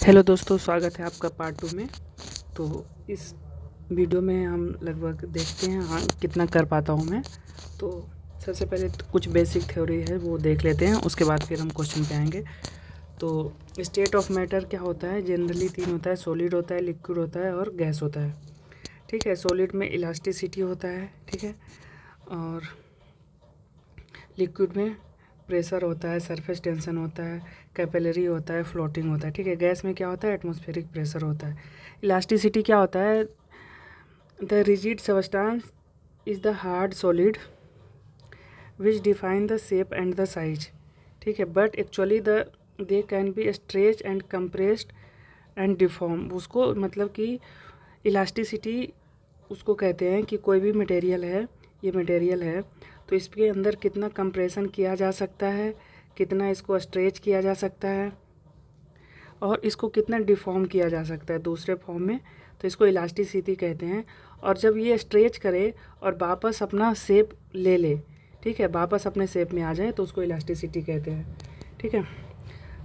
Hello दोस्तों, स्वागत है आपका पार्ट 2 में। तो इस वीडियो में हम लगभग देखते हैं हाँ कितना कर पाता हूँ मैं। तो सबसे पहले तो कुछ बेसिक थ्योरी है वो देख लेते हैं, उसके बाद फिर हम क्वेश्चन पे आएंगे। तो स्टेट ऑफ मैटर क्या होता है? जनरली 3 होता है, सॉलिड होता है, लिक्विड होता है और गैस होता है। ठीक है, सॉलिड में इलास्टिसिटी होता है, ठीक है, और लिक्विड में प्रेशर होता है, सरफेस टेंशन होता है, कैपिलरी होता है, फ्लोटिंग होता है। ठीक है, गैस में क्या होता है? एटमॉस्फेरिक प्रेशर होता है। इलास्टिसिटी क्या होता है? The rigid substance is the hard solid which define the shape and the size. ठीक है, but actually they can be stretch and compressed and deform. उसको मतलब कि इलास्टिसिटी उसको कहते हैं कि कोई भी मटेरियल है, ये मटेरियल है तो इसके अंदर कितना कंप्रेशन किया जा सकता है, कितना इसको स्ट्रेच किया जा सकता है और इसको कितना डिफॉर्म किया जा सकता है दूसरे फॉर्म में, तो इसको इलास्टिसिटी कहते हैं। और जब ये स्ट्रेच करे और वापस अपना शेप ले ले, ठीक है, वापस अपने शेप में आ जाए तो उसको इलास्टिसिटी कहते हैं। ठीक है,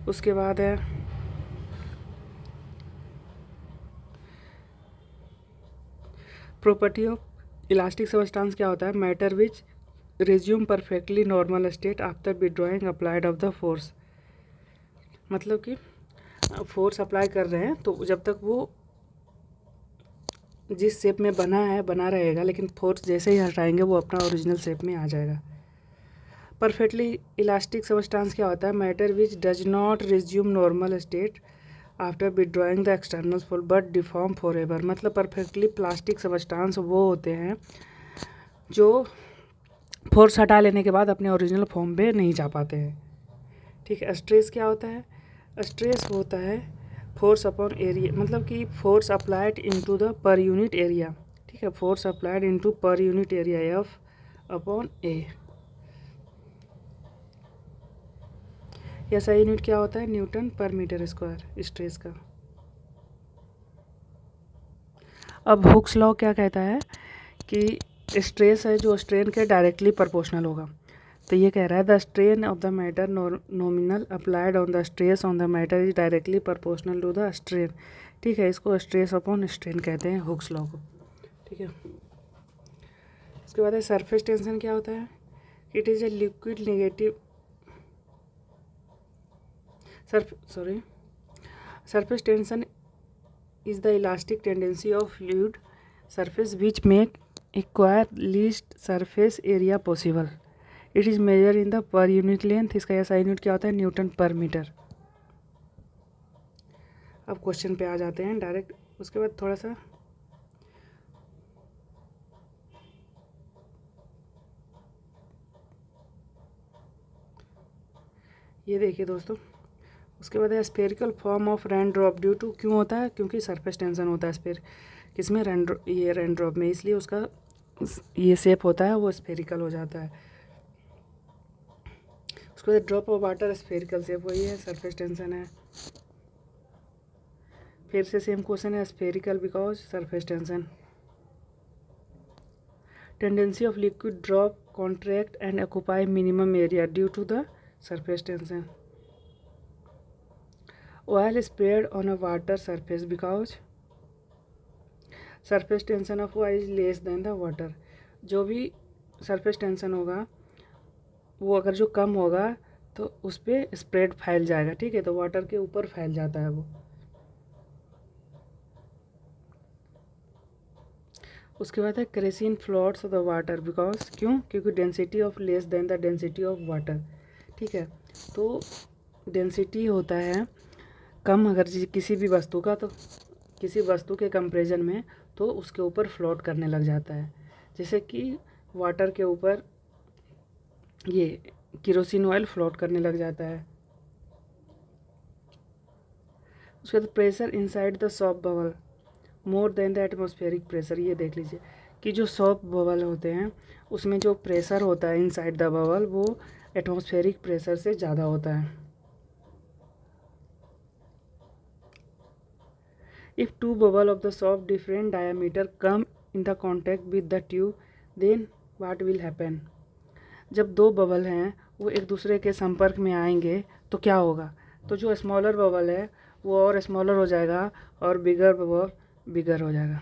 उसके बाद है प्रॉपर्टी ऑफ इलास्टिक सबस्टांस। क्या होता है? Matter which resume perfectly normal state after withdrawing applied of the force. मतलब कि फोर्स अप्लाई कर रहे हैं तो जब तक वो जिस शेप में बना है बना रहेगा, लेकिन फोर्स जैसे ही हटाएंगे वो अपना ओरिजिनल शेप में आ जाएगा। परफेक्टली इलास्टिक सबस्टांस क्या होता है? Matter which does not resume normal state after withdrawing the external force but deform for ever. मतलब परफेक्टली प्लास्टिक सबस्टांस वो होते हैं जो फोर्स हटा लेने के बाद अपने ओरिजिनल फॉर्म पे नहीं जा पाते हैं। ठीक है, स्ट्रेस क्या होता है? स्ट्रेस होता है फोर्स अपॉन एरिया, मतलब कि force applied into the per unit area. ठीक है, force applied into per unit area F upon A. ऐसा यूनिट क्या होता है? न्यूटन पर मीटर स्क्वायर स्ट्रेस का। अब हुक्स लॉ क्या कहता है कि स्ट्रेस है जो स्ट्रेन के डायरेक्टली प्रोपोर्शनल होगा। तो ये कह रहा है the strain of the matter nominal applied on the stress on the matter is directly proportional to the strain. ठीक है, इसको स्ट्रेस अपॉन स्ट्रेन कहते हैं, हुक्स लॉ को। ठीक है, उसके बाद है सरफेस टेंशन। क्या होता है? It is a liquid negative surface tension is the elastic tendency of fluid surface which make acquire least surface area possible. It is measured in the per unit length. इसका ऐसा unit क्या होता है? Newton पर metre. अब question पे आ जाते हैं डायरेक्ट। उसके बाद थोड़ा सा ये देखिए दोस्तों। उसके बाद है spherical form of rain drop due to. क्यों होता है? क्योंकि सरफेस टेंशन होता है स्फेर किसमें? ये रेन ड्रॉप में, इसलिए उसका ये शेप होता है वो स्फेरिकल हो जाता है। उसके बाद drop of water spherical shape, वही है, सरफेस टेंशन है। फिर से सेम क्वेश्चन है, spherical because surface tension. Tendency of liquid drop contract and occupy minimum area due to the surface tension. Oil spread on a water surface because surface tension of oil is less than the water. जो भी surface tension होगा वो अगर जो कम होगा तो उस पर स्प्रेड फैल जाएगा। ठीक है, तो वाटर के ऊपर फैल जाता है वो। उसके बाद है क्रेसिन फ्लोट्स द वाटर बिकॉज क्यों? क्योंकि density of less than the density of water. ठीक है, तो डेंसिटी होता है कम अगर किसी भी वस्तु का, तो किसी वस्तु के कंपेरिजन में तो उसके ऊपर फ्लोट करने लग जाता है। जैसे कि वाटर के ऊपर ये केरोसिन ऑयल फ्लोट करने लग जाता है। उसके बाद pressure inside the soft bubble more than the atmospheric pressure. ये देख लीजिए कि जो सॉफ्ट बबल होते हैं उसमें जो प्रेशर होता है इनसाइड द बबल वो एटमॉस्फेरिक प्रेशर से ज़्यादा होता है। If two bubble of the soft different diameter come in the contact with the tube then what will happen. जब दो बबल हैं वो एक दूसरे के संपर्क में आएंगे तो क्या होगा? तो जो स्मॉलर बबल है वो और स्मॉलर हो जाएगा और बिगर बबल बिगर हो जाएगा।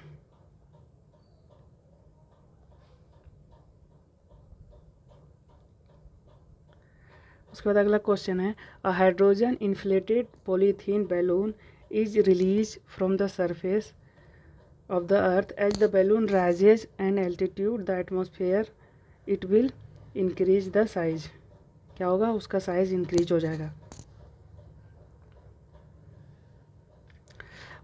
उसके बाद अगला क्वेश्चन है, a hydrogen inflated polythene balloon is release from the surface of the earth. As the balloon rises an altitude the atmosphere it will increase the size. क्या होगा, उसका साइज इंक्रीज हो जाएगा।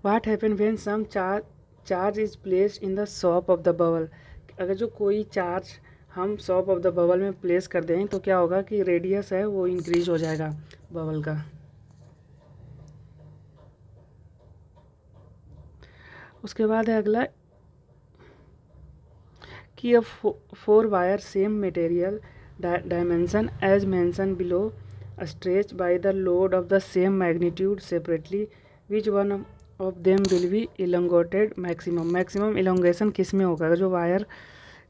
What happen when some charge is placed in the top of the bubble? अगर जो कोई charge हम top of the bubble में प्लेस कर दें तो क्या होगा कि रेडियस है वो इंक्रीज हो जाएगा बबल का। उसके बाद है अगला कि a 4 wire same material dimension as mentioned below stretched by the load of the same magnitude separately, which one of them will be elongated maximum elongation किस में होगा? जो वायर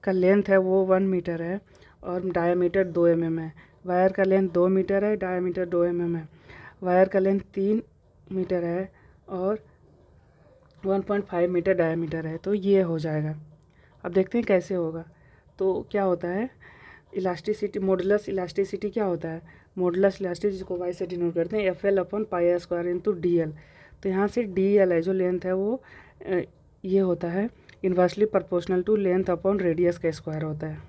का लेंथ है वो 1 मीटर है और डायमीटर 2 mm है। वायर का लेंथ 2 मीटर है, डायमीटर 2 mm है। वायर का लेंथ 3 मीटर है और 1.5 मीटर डायमीटर है, तो ये हो जाएगा। अब देखते हैं कैसे होगा। तो क्या होता है, इलास्टिसिटी, मॉडुलस इलास्टिसिटी क्या होता है? मॉडुलस इलास्टिसिटी जिसको वाई से डिनोट करते हैं FL/πr² इंटू DL। तो यहाँ से DL है जो लेंथ है वो ये होता है inversely proportional to length upon radius का स्क्वायर होता है।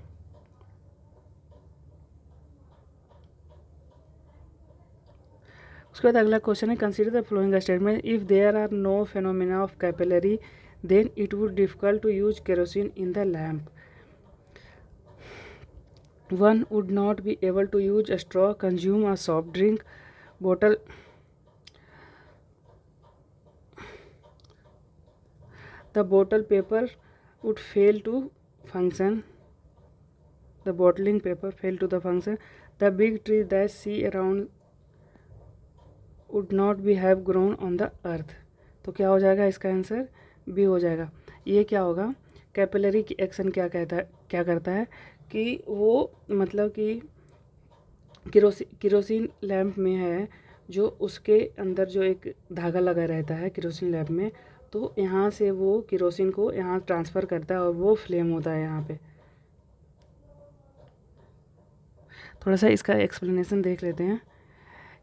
उसके बाद अगला क्वेश्चन है, consider the flowing statement, if there are no phenomena of capillary then it would difficult to use kerosene in the lamp. One would not be able to use a straw, consume a soft drink bottle, the bottle paper would fail to function, the bottling paper fail to the function, the big tree that see around would not be have grown on the earth. तो क्या हो जाएगा इसका answer? B हो जाएगा। ये क्या होगा, कैपिलरी की एक्शन क्या करता है कि वो मतलब कि किरोसिन लैम्प में है जो उसके अंदर जो एक धागा लगा रहता है किरोसिन लैम्प में, तो यहाँ से वो किरोसिन को यहाँ ट्रांसफ़र करता है और वो फ्लेम होता है यहाँ पे। थोड़ा सा इसका एक्सप्लेनेशन देख लेते हैं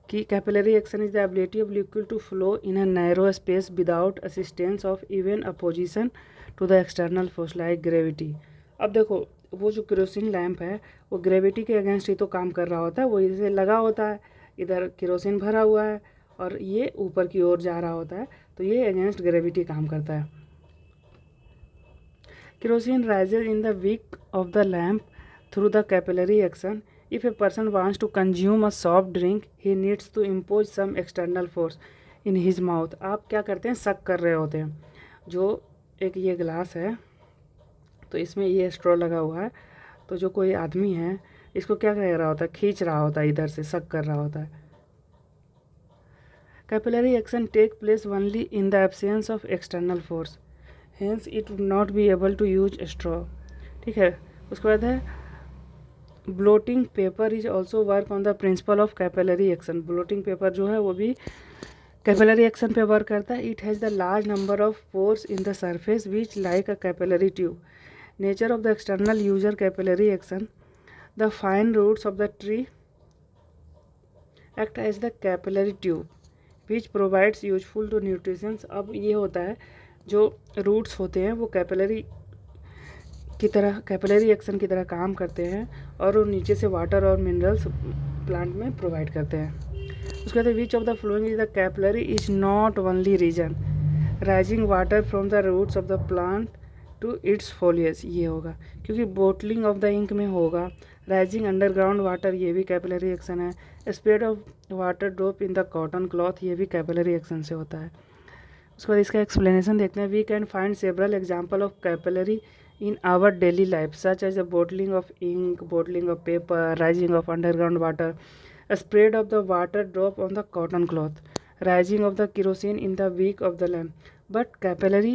कि capillary action is the ability of liquid to flow in a narrow space without assistance of even opposition to the external force like gravity. अब देखो वो जो केरोसिन लैम्प है वो ग्रेविटी के अगेंस्ट ही तो काम कर रहा होता है, वो इसे लगा होता है, इधर केरोसिन भरा हुआ है और ये ऊपर की ओर जा रहा होता है, तो ये अगेंस्ट ग्रेविटी काम करता है। Kerosene rises in the wick of the lamp through the capillary action. If a person wants to consume a soft drink, he needs to impose some external force in his mouth. आप क्या करते हैं, सक कर रहे होते हैं। जो एक ये गिलास है तो इसमें ये स्ट्रॉ लगा हुआ है, तो जो कोई आदमी है इसको क्या कर रहा होता है, खींच रहा होता है, इधर से सक कर रहा होता है। Capillary action take place only in the absence of external force, hence it would not be able to use straw. ठीक है। उसके बाद है blotting paper is also work on the principle of capillary action. Blotting paper जो है वो भी capillary action पे वर्क करता है। It has the large number of pores in the surface which like a capillary tube. Nature of the external user capillary action, the fine roots of the tree act as the capillary tube which provides useful to nutritions. अब ये होता है जो roots होते हैं वो capillary action की तरह काम करते हैं और वो नीचे से वाटर और मिनरल्स प्लांट में प्रोवाइड करते हैं। उसके बाद which of the following is the capillary is not only reason rising water from the roots of the plant to its foliage. ये होगा क्योंकि बोटलिंग ऑफ द इंक में होगा। राइजिंग अंडरग्राउंड वाटर ये भी कैपिलरी एक्शन है। Spread of water drop in the cotton cloth ये भी कैपिलरी एक्शन से होता है। उसके बाद इसका एक्सप्लेनेशन देखते हैं। We can find several example of capillary in our daily life such as the bottling of ink, bottling of paper, rising of underground water, a spread of the water drop on the cotton cloth, rising of the kerosene in the wick of the lamp. But capillary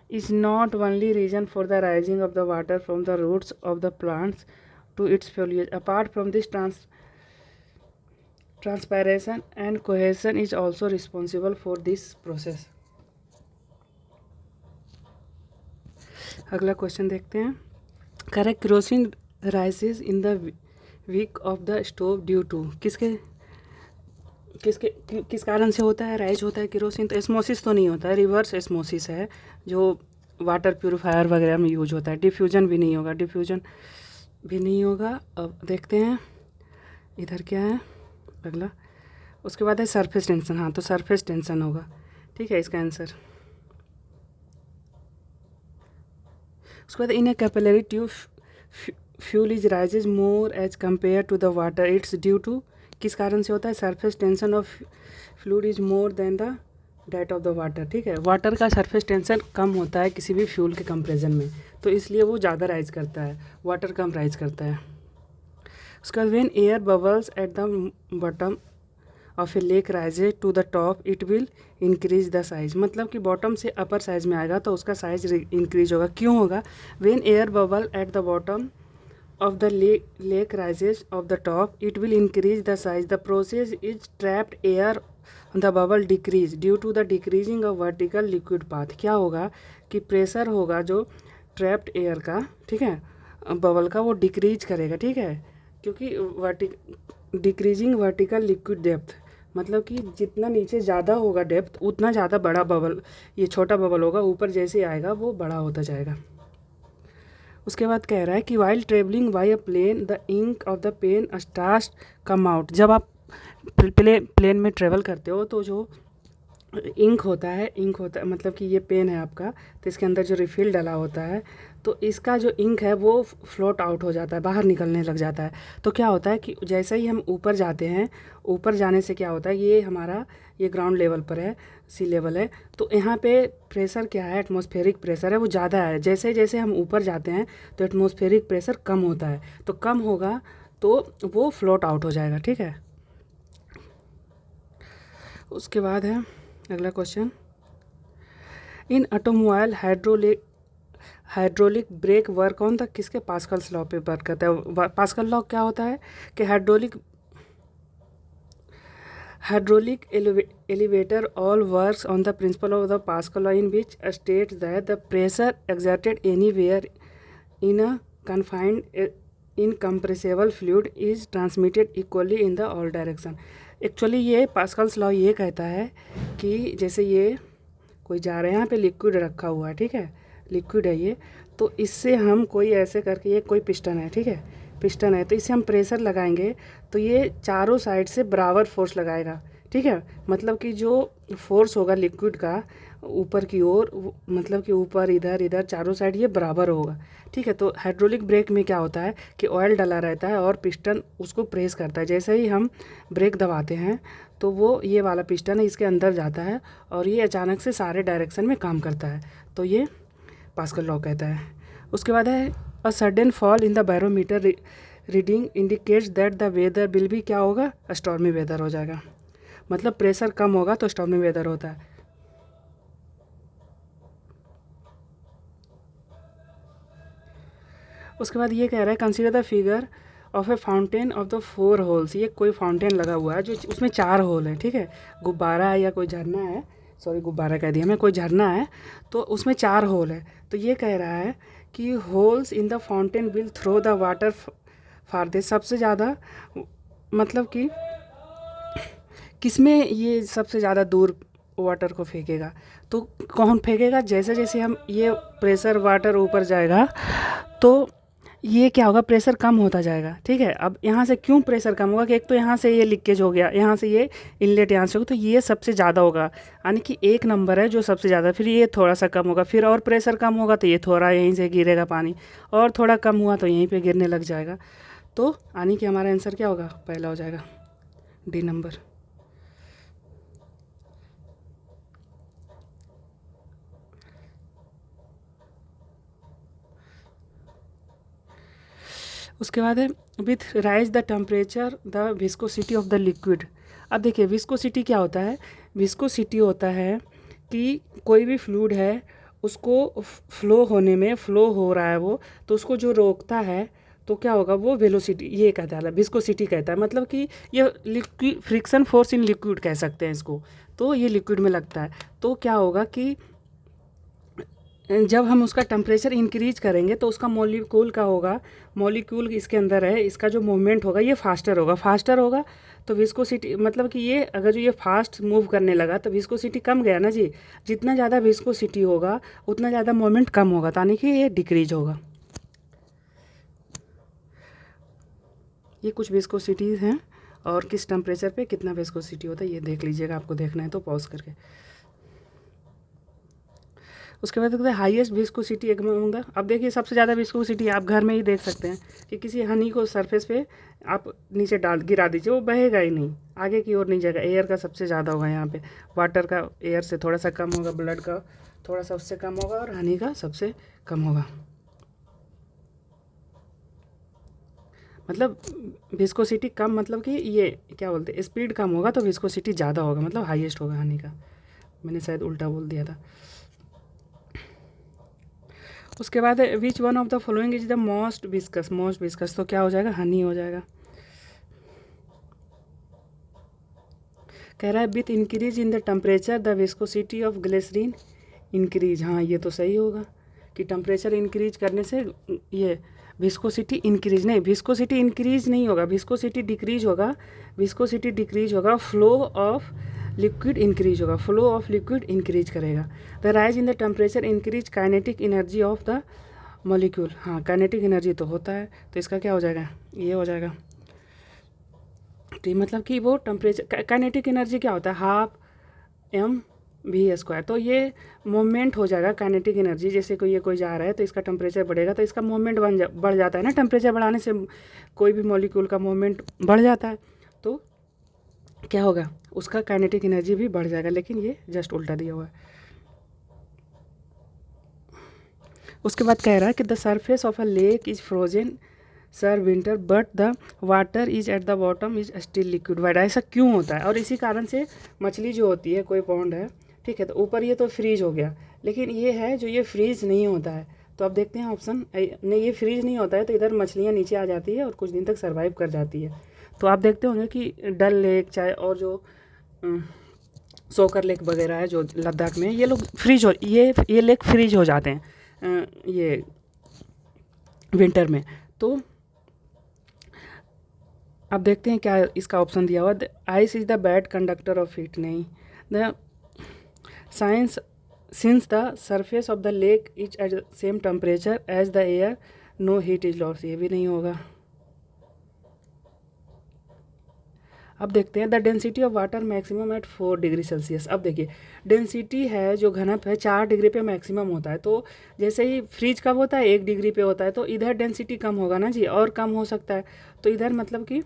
is not only reason for the rising of the water from the roots of the plants to its foliage. Apart from this transpiration and cohesion is also responsible for this process. अगला question देखते हैं। Correct, kerosene rises in the wick of the stove due to, किसके किसके किस कारण से होता है, राइज होता है केरोसिन? तो एस्मोसिस तो नहीं होता है, रिवर्स एस्मोसिस है जो वाटर प्यूरिफायर वगैरह में यूज होता है। डिफ्यूजन भी नहीं होगा, डिफ्यूजन भी नहीं होगा। अब देखते हैं इधर क्या है अगला। उसके बाद है सरफेस टेंशन। हाँ, तो सरफेस टेंशन होगा, ठीक है इसका आंसर। उसके बाद in a capillary tube fuel is rises more as compare to the water, it's due to, किस कारण से होता है? Surface tension of fluid is more than the that of the water, ठीक है। वाटर का सरफेस टेंशन कम होता है किसी भी फ्यूल के कंपेरिजन में, तो इसलिए वो ज़्यादा राइज करता है, वाटर कम राइज करता है। उसके बाद when air bubbles at the bottom of a lake rises to the top it will increase the size, मतलब कि बॉटम से अपर साइज में आएगा तो उसका साइज इंक्रीज होगा। क्यों होगा? When air bubble eight the bottom of the lake rises of the top, it will increase the size. The process is trapped air on the bubble decrease due to the decreasing of vertical liquid path. क्या होगा कि pressure होगा जो trapped air का, ठीक है, bubble का, वो डिक्रीज करेगा, ठीक है, क्योंकि डिक्रीजिंग वर्टिकल लिक्विड डेप्थ, मतलब कि जितना नीचे ज़्यादा होगा डेप्थ उतना ज़्यादा बड़ा बबल, ये छोटा बबल होगा, ऊपर जैसे आएगा वो बड़ा होता जाएगा। उसके बाद कह रहा है कि while travelling by a plane the ink of the pen starts come out. जब आप प्लेन में ट्रेवल करते हो तो जो इंक होता है मतलब कि ये पेन है आपका, तो इसके अंदर जो रिफिल डाला होता है तो इसका जो इंक है वो फ्लोट आउट हो जाता है, बाहर निकलने लग जाता है। तो क्या होता है कि जैसे ही हम ऊपर जाते हैं, ऊपर जाने से क्या होता है, ये ग्राउंड लेवल पर है, सी लेवल है, तो यहाँ पे प्रेशर क्या है, एटमॉस्फेरिक प्रेशर है, वो ज़्यादा है। जैसे जैसे हम ऊपर जाते हैं तो एटमॉस्फेरिक प्रेशर कम होता है, तो कम होगा तो वो फ्लोट आउट हो जाएगा, ठीक है। उसके बाद है अगला question. In automobile hydraulic brake work on the, किसके? पास्कल्स लॉ पे वर्क करता है। पास्कल लॉ क्या होता है कि hydraulic elevator all works on the principle of the pascal law in which states that the pressure exerted anywhere in a confined incompressible fluid is transmitted equally in the all direction. Actually ये Pascal's law ये कहता है कि जैसे ये कोई जा रहा है, यहाँ पे लिक्विड रखा हुआ है, ठीक है, लिक्विड है ये, तो इससे हम कोई ऐसे करके, ये कोई पिस्टन है, ठीक है, पिस्टन है, तो इसे हम प्रेशर लगाएंगे तो ये चारों साइड से बराबर फोर्स लगाएगा, ठीक है। मतलब कि जो फोर्स होगा लिक्विड का ऊपर की ओर, मतलब कि ऊपर इधर इधर चारों साइड ये बराबर होगा, ठीक है। तो हाइड्रोलिक ब्रेक में क्या होता है कि ऑयल डला रहता है और पिस्टन उसको प्रेस करता है। जैसे ही हम ब्रेक दबाते हैं तो वो ये वाला पिस्टन है इसके अंदर जाता है और ये अचानक से सारे डायरेक्शन में काम करता है, तो ये पास्कल लॉ कहता है। उसके बाद है a sudden fall in the barometer reading indicates that the weather will भी, क्या होगा, स्टॉर्मी वेदर हो जाएगा। मतलब प्रेशर कम होगा तो स्टॉर्मी वेदर होता है। उसके बाद ये कह रहा है consider the figure of A fountain of the 4 holes. ये कोई फाउंटेन लगा हुआ है जो उसमें 4 होल हैं, ठीक है, गुब्बारा है या कोई झरना है, सॉरी गुब्बारा कह दिया मैं, कोई झरना है तो उसमें 4 होल है। तो ये कह रहा है कि holes in the fountain will throw the water farther, सबसे ज़्यादा मतलब कि किसमें ये सबसे ज़्यादा दूर वाटर को फेंकेगा, तो कौन फेंकेगा? जैसे जैसे हम ये प्रेशर वाटर ऊपर जाएगा तो ये क्या होगा, प्रेशर कम होता जाएगा, ठीक है। अब यहाँ से क्यों प्रेशर कम होगा कि एक तो यहाँ से ये लीकेज हो गया, यहाँ से ये इनलेट यहाँ से होगा, तो ये सबसे ज़्यादा होगा, यानी कि एक नंबर है जो सबसे ज़्यादा, फिर ये थोड़ा सा कम होगा, फिर और प्रेशर कम होगा तो ये थोड़ा यहीं से गिरेगा पानी, और थोड़ा कम हुआ तो यहीं पर गिरने लग जाएगा। तो यानी कि हमारा आंसर क्या होगा, पहला हो जाएगा डी नंबर। उसके बाद है with rise the temperature the viscosity of the liquid. अब देखिए विस्कोसिटी क्या होता है, विस्कोसिटी होता है कि कोई भी फ्लूइड है उसको फ्लो होने में, फ्लो हो रहा है वो, तो उसको जो रोकता है तो क्या होगा, वो वेलोसिटी, ये कहता है विस्कोसिटी कहता है, मतलब कि ये liquid friction force in liquid कह सकते हैं इसको। तो ये लिक्विड में लगता है। तो क्या होगा कि जब हम उसका टेम्परेचर इंक्रीज करेंगे तो उसका मॉलिक्यूल का होगा, मॉलिक्यूल इसके अंदर है, इसका जो मूवमेंट होगा ये फास्टर होगा। तो विस्कोसिटी मतलब कि ये अगर जो ये फास्ट मूव करने लगा तो विस्कोसिटी कम गया ना जी। जितना ज़्यादा विस्कोसिटी होगा उतना ज़्यादा मूवमेंट कम होगा, यानी कि ये डिक्रीज होगा। ये कुछ विस्कोसिटीज़ हैं और किस टेम्परेचर पे कितना विस्कोसिटी होता है ये देख लीजिएगा, आपको देखना है तो पॉज करके। उसके बाद देखते हैं हाईएस्ट विस्कोसिटी एक में होगा। अब देखिए सबसे ज़्यादा विस्कोसिटी आप घर में ही देख सकते हैं कि किसी हनी को सरफेस पे आप नीचे गिरा दीजिए, वो बहेगा ही नहीं, आगे की ओर नहीं जाएगा। एयर का सबसे ज़्यादा होगा यहाँ पे, वाटर का एयर से थोड़ा सा कम होगा, ब्लड का थोड़ा सा उससे कम होगा और हनी का सबसे कम होगा। मतलब विस्कोसिटी कम मतलब कि ये क्या बोलते हैं, स्पीड कम होगा तो विस्कोसिटी ज़्यादा होगा, मतलब हाईएस्ट होगा हनी का। मैंने शायद उल्टा बोल दिया था। उसके बाद which one of the following is the most viscous, तो क्या हो जाएगा, हनी हो जाएगा। कह रहा है with increase in the temperature the viscosity of glycerine increase. हाँ ये तो सही होगा कि टेम्परेचर इंक्रीज करने से ये विस्कोसिटी इंक्रीज नहीं होगा, विस्कोसिटी डिक्रीज होगा, फ्लो ऑफ लिक्विड इंक्रीज करेगा। The rise in the temperature increase kinetic energy of the molecule. हाँ काइनेटिक एनर्जी तो होता है, तो इसका क्या हो जाएगा, ये हो जाएगा। तो मतलब कि वो टेम्परेचर, काइनेटिक एनर्जी क्या होता है, हाफ mv²। तो ये मोमेंट हो जाएगा काइनेटिक एनर्जी। जैसे कोई जा रहा है तो इसका टेम्परेचर बढ़ेगा तो इसका मोमेंट बढ़ जाता है ना, टेम्परेचर बढ़ाने से कोई भी मॉलिक्यूल का मोमेंट बढ़ जाता है। तो क्या होगा, उसका काइनेटिक एनर्जी भी बढ़ जाएगा, लेकिन ये जस्ट उल्टा दिया हुआ है। उसके बाद कह रहा है कि the surface of a lake is frozen sir winter but the water is at the bottom is still liquid wide. ऐसा क्यों होता है, और इसी कारण से मछली जो होती है, कोई पॉन्ड है, ठीक है, तो ऊपर ये तो फ्रीज हो गया, लेकिन ये है जो ये फ्रीज नहीं होता है। तो आप देखते हैं ऑप्शन नहीं, ये फ्रीज नहीं होता है तो इधर मछलियाँ नीचे आ जाती है और कुछ दिन तक सर्वाइव कर जाती है। तो आप देखते होंगे कि डल लेक चाहे और जो सोकर लेक वगैरह है जो लद्दाख में, ये लोग फ्रीज हो, ये लेक फ्रीज हो जाते हैं ये विंटर में। तो अब देखते हैं क्या इसका ऑप्शन दिया हुआ, ice is the bad conductor of heat. नहीं, the science since the surface of the lake is at the same temperature as the air no heat is loss. ये भी नहीं होगा। अब देखते हैं the density of water maximum at 4 degree Celsius. अब देखिए डेंसिटी है जो घनत्व है 4 डिग्री पे मैक्सिमम होता है। तो जैसे ही फ्रीज कब होता है 1 डिग्री पे होता है, तो इधर डेंसिटी कम होगा ना जी, और कम हो सकता है। तो इधर मतलब कि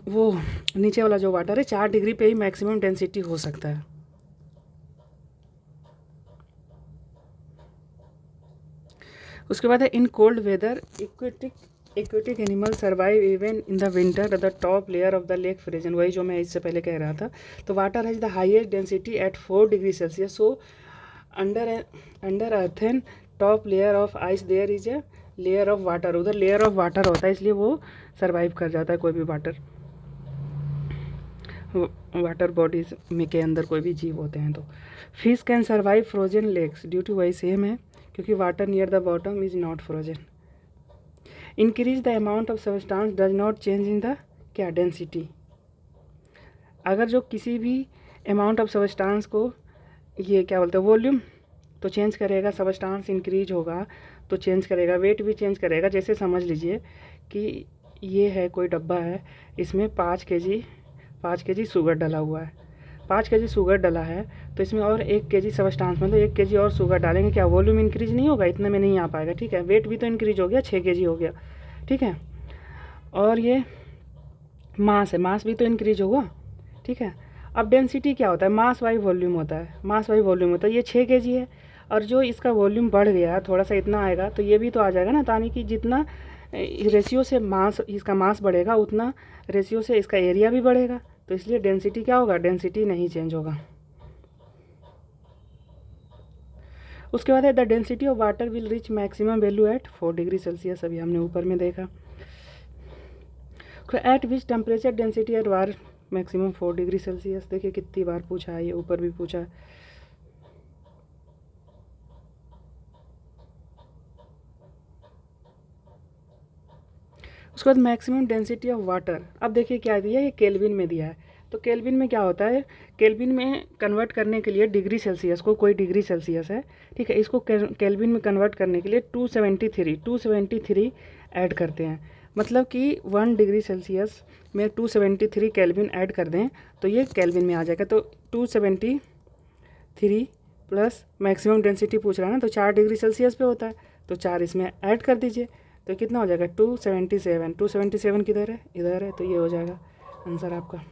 वो नीचे वाला जो वाटर है 4 डिग्री पे ही मैक्सिमम डेंसिटी हो सकता है। उसके बाद है in cold weather aquatic animal survive even in the winter the top layer of the lake frozen. वही जो मैं इससे पहले कह रहा था। तो water has the highest density at 4 degree Celsius, so under earthen top layer of ice there is a layer of water. उधर लेयर ऑफ वाटर होता है, इसलिए वो सर्वाइव कर जाता है, कोई भी वाटर बॉडीज में के अंदर कोई भी जीव होते हैं। तो fish can survive frozen lakes due to, वही सेम है क्योंकि water near the bottom is not frozen. Increase the amount of substance does not change in the क्या डेंसिटी। अगर जो किसी भी अमाउंट ऑफ सब्सटेंस को ये क्या बोलते हैं वॉल्यूम तो चेंज करेगा, सब्सटेंस इंक्रीज होगा तो चेंज करेगा, वेट भी चेंज करेगा। जैसे समझ लीजिए कि ये है कोई डब्बा है, इसमें 5 केजी शुगर डला हुआ है, 5 केजी शुगर डला है, तो इसमें और 1 केजी सब्सटेंस मतलब 1 केजी और शुगर डालेंगे, क्या वॉल्यूम इंक्रीज नहीं होगा, इतने में नहीं आ पाएगा, ठीक है। वेट भी तो इंक्रीज हो गया, 6 केजी हो गया, ठीक है। और ये मास है, मास भी तो इंक्रीज होगा, ठीक है। अब डेंसिटी क्या होता है, मास बाई वॉल्यूम होता है। ये 6 केजी है और जो इसका वॉल्यूम बढ़ गया थोड़ा सा इतना आएगा, तो ये भी तो आ जाएगा ना, यानी कि जितना रेशियो से इसका मास बढ़ेगा उतना रेशियो से इसका एरिया भी बढ़ेगा। तो इसलिए डेंसिटी क्या होगा, डेंसिटी नहीं चेंज होगा। उसके बाद है the density of water will reach maximum value at 4 degree Celsius, अभी हमने ऊपर में देखा। At which temperature density at war maximum 4 degree Celsius, देखिए कितनी बार पूछा है, ये ऊपर भी पूछा है। उसके बाद मैक्सिमम डेंसिटी ऑफ वाटर, अब देखिए क्या दिया है, ये केल्विन में दिया है। तो केल्विन में क्या होता है, केल्विन में कन्वर्ट करने के लिए डिग्री सेल्सियस को, कोई डिग्री सेल्सियस है, ठीक है, इसको केल्विन में कन्वर्ट करने के लिए 273 ऐड करते हैं। मतलब कि 1 डिग्री सेल्सियस में 273 केल्विन ऐड कर दें तो ये केल्विन में आ जाएगा। तो 273 प्लस मैक्सिमम डेंसिटी पूछ रहा है ना, तो 4 डिग्री सेल्सियस पे होता है, तो 4 इसमें ऐड कर दीजिए, तो कितना हो जाएगा 277 किधर है, इधर है, तो ये हो जाएगा आंसर आपका।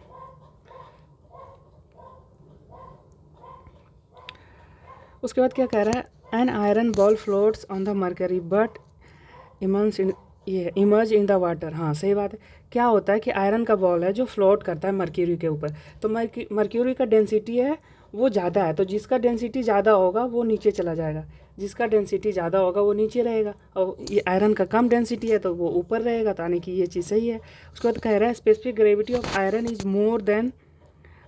उसके बाद क्या कह रहा है, an iron ball floats on the mercury but emerge in the water. हाँ सही बात है। क्या होता है कि आयरन का बॉल है जो फ्लोट करता है मर्क्यूरी के ऊपर, तो मर्क्यूरी का डेंसिटी है वो ज़्यादा है, तो जिसका डेंसिटी ज़्यादा होगा वो नीचे चला जाएगा, जिसका डेंसिटी ज़्यादा होगा वो नीचे रहेगा, और ये आयरन का कम डेंसिटी है तो वो ऊपर रहेगा, तो यानी कि ये चीज़ सही है। उसके बाद कह रहा है specific gravity of iron is more than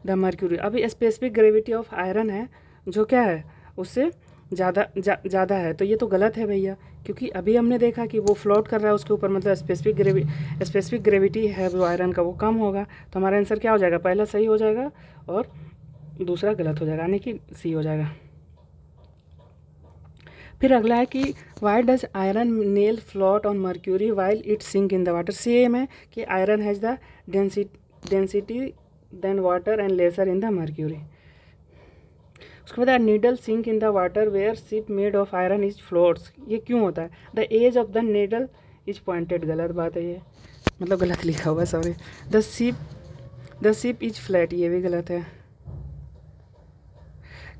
the mercury. अभी स्पेसिफिक ग्रेविटी ऑफ आयरन है जो क्या है उससे ज़्यादा है, तो ये तो गलत है भैया, क्योंकि अभी हमने देखा कि वो फ्लोट कर रहा है उसके ऊपर, मतलब स्पेसिफिक ग्रेविटी है वो आयरन का वो कम होगा, तो हमारा आंसर क्या हो जाएगा, पहला सही हो जाएगा और दूसरा गलत हो जाएगा, यानी कि सी हो जाएगा। फिर अगला है कि why does iron nail float on mercury while it sink in the water. Same है कि iron has the density than water and lesser in the mercury. उसके बाद needle sink in the water where ship made of iron is floats. ये क्यों होता है, the edge of the needle is pointed, गलत बात है ये, मतलब गलत लिखा हुआ, sorry. The ship is flat, ये भी गलत है।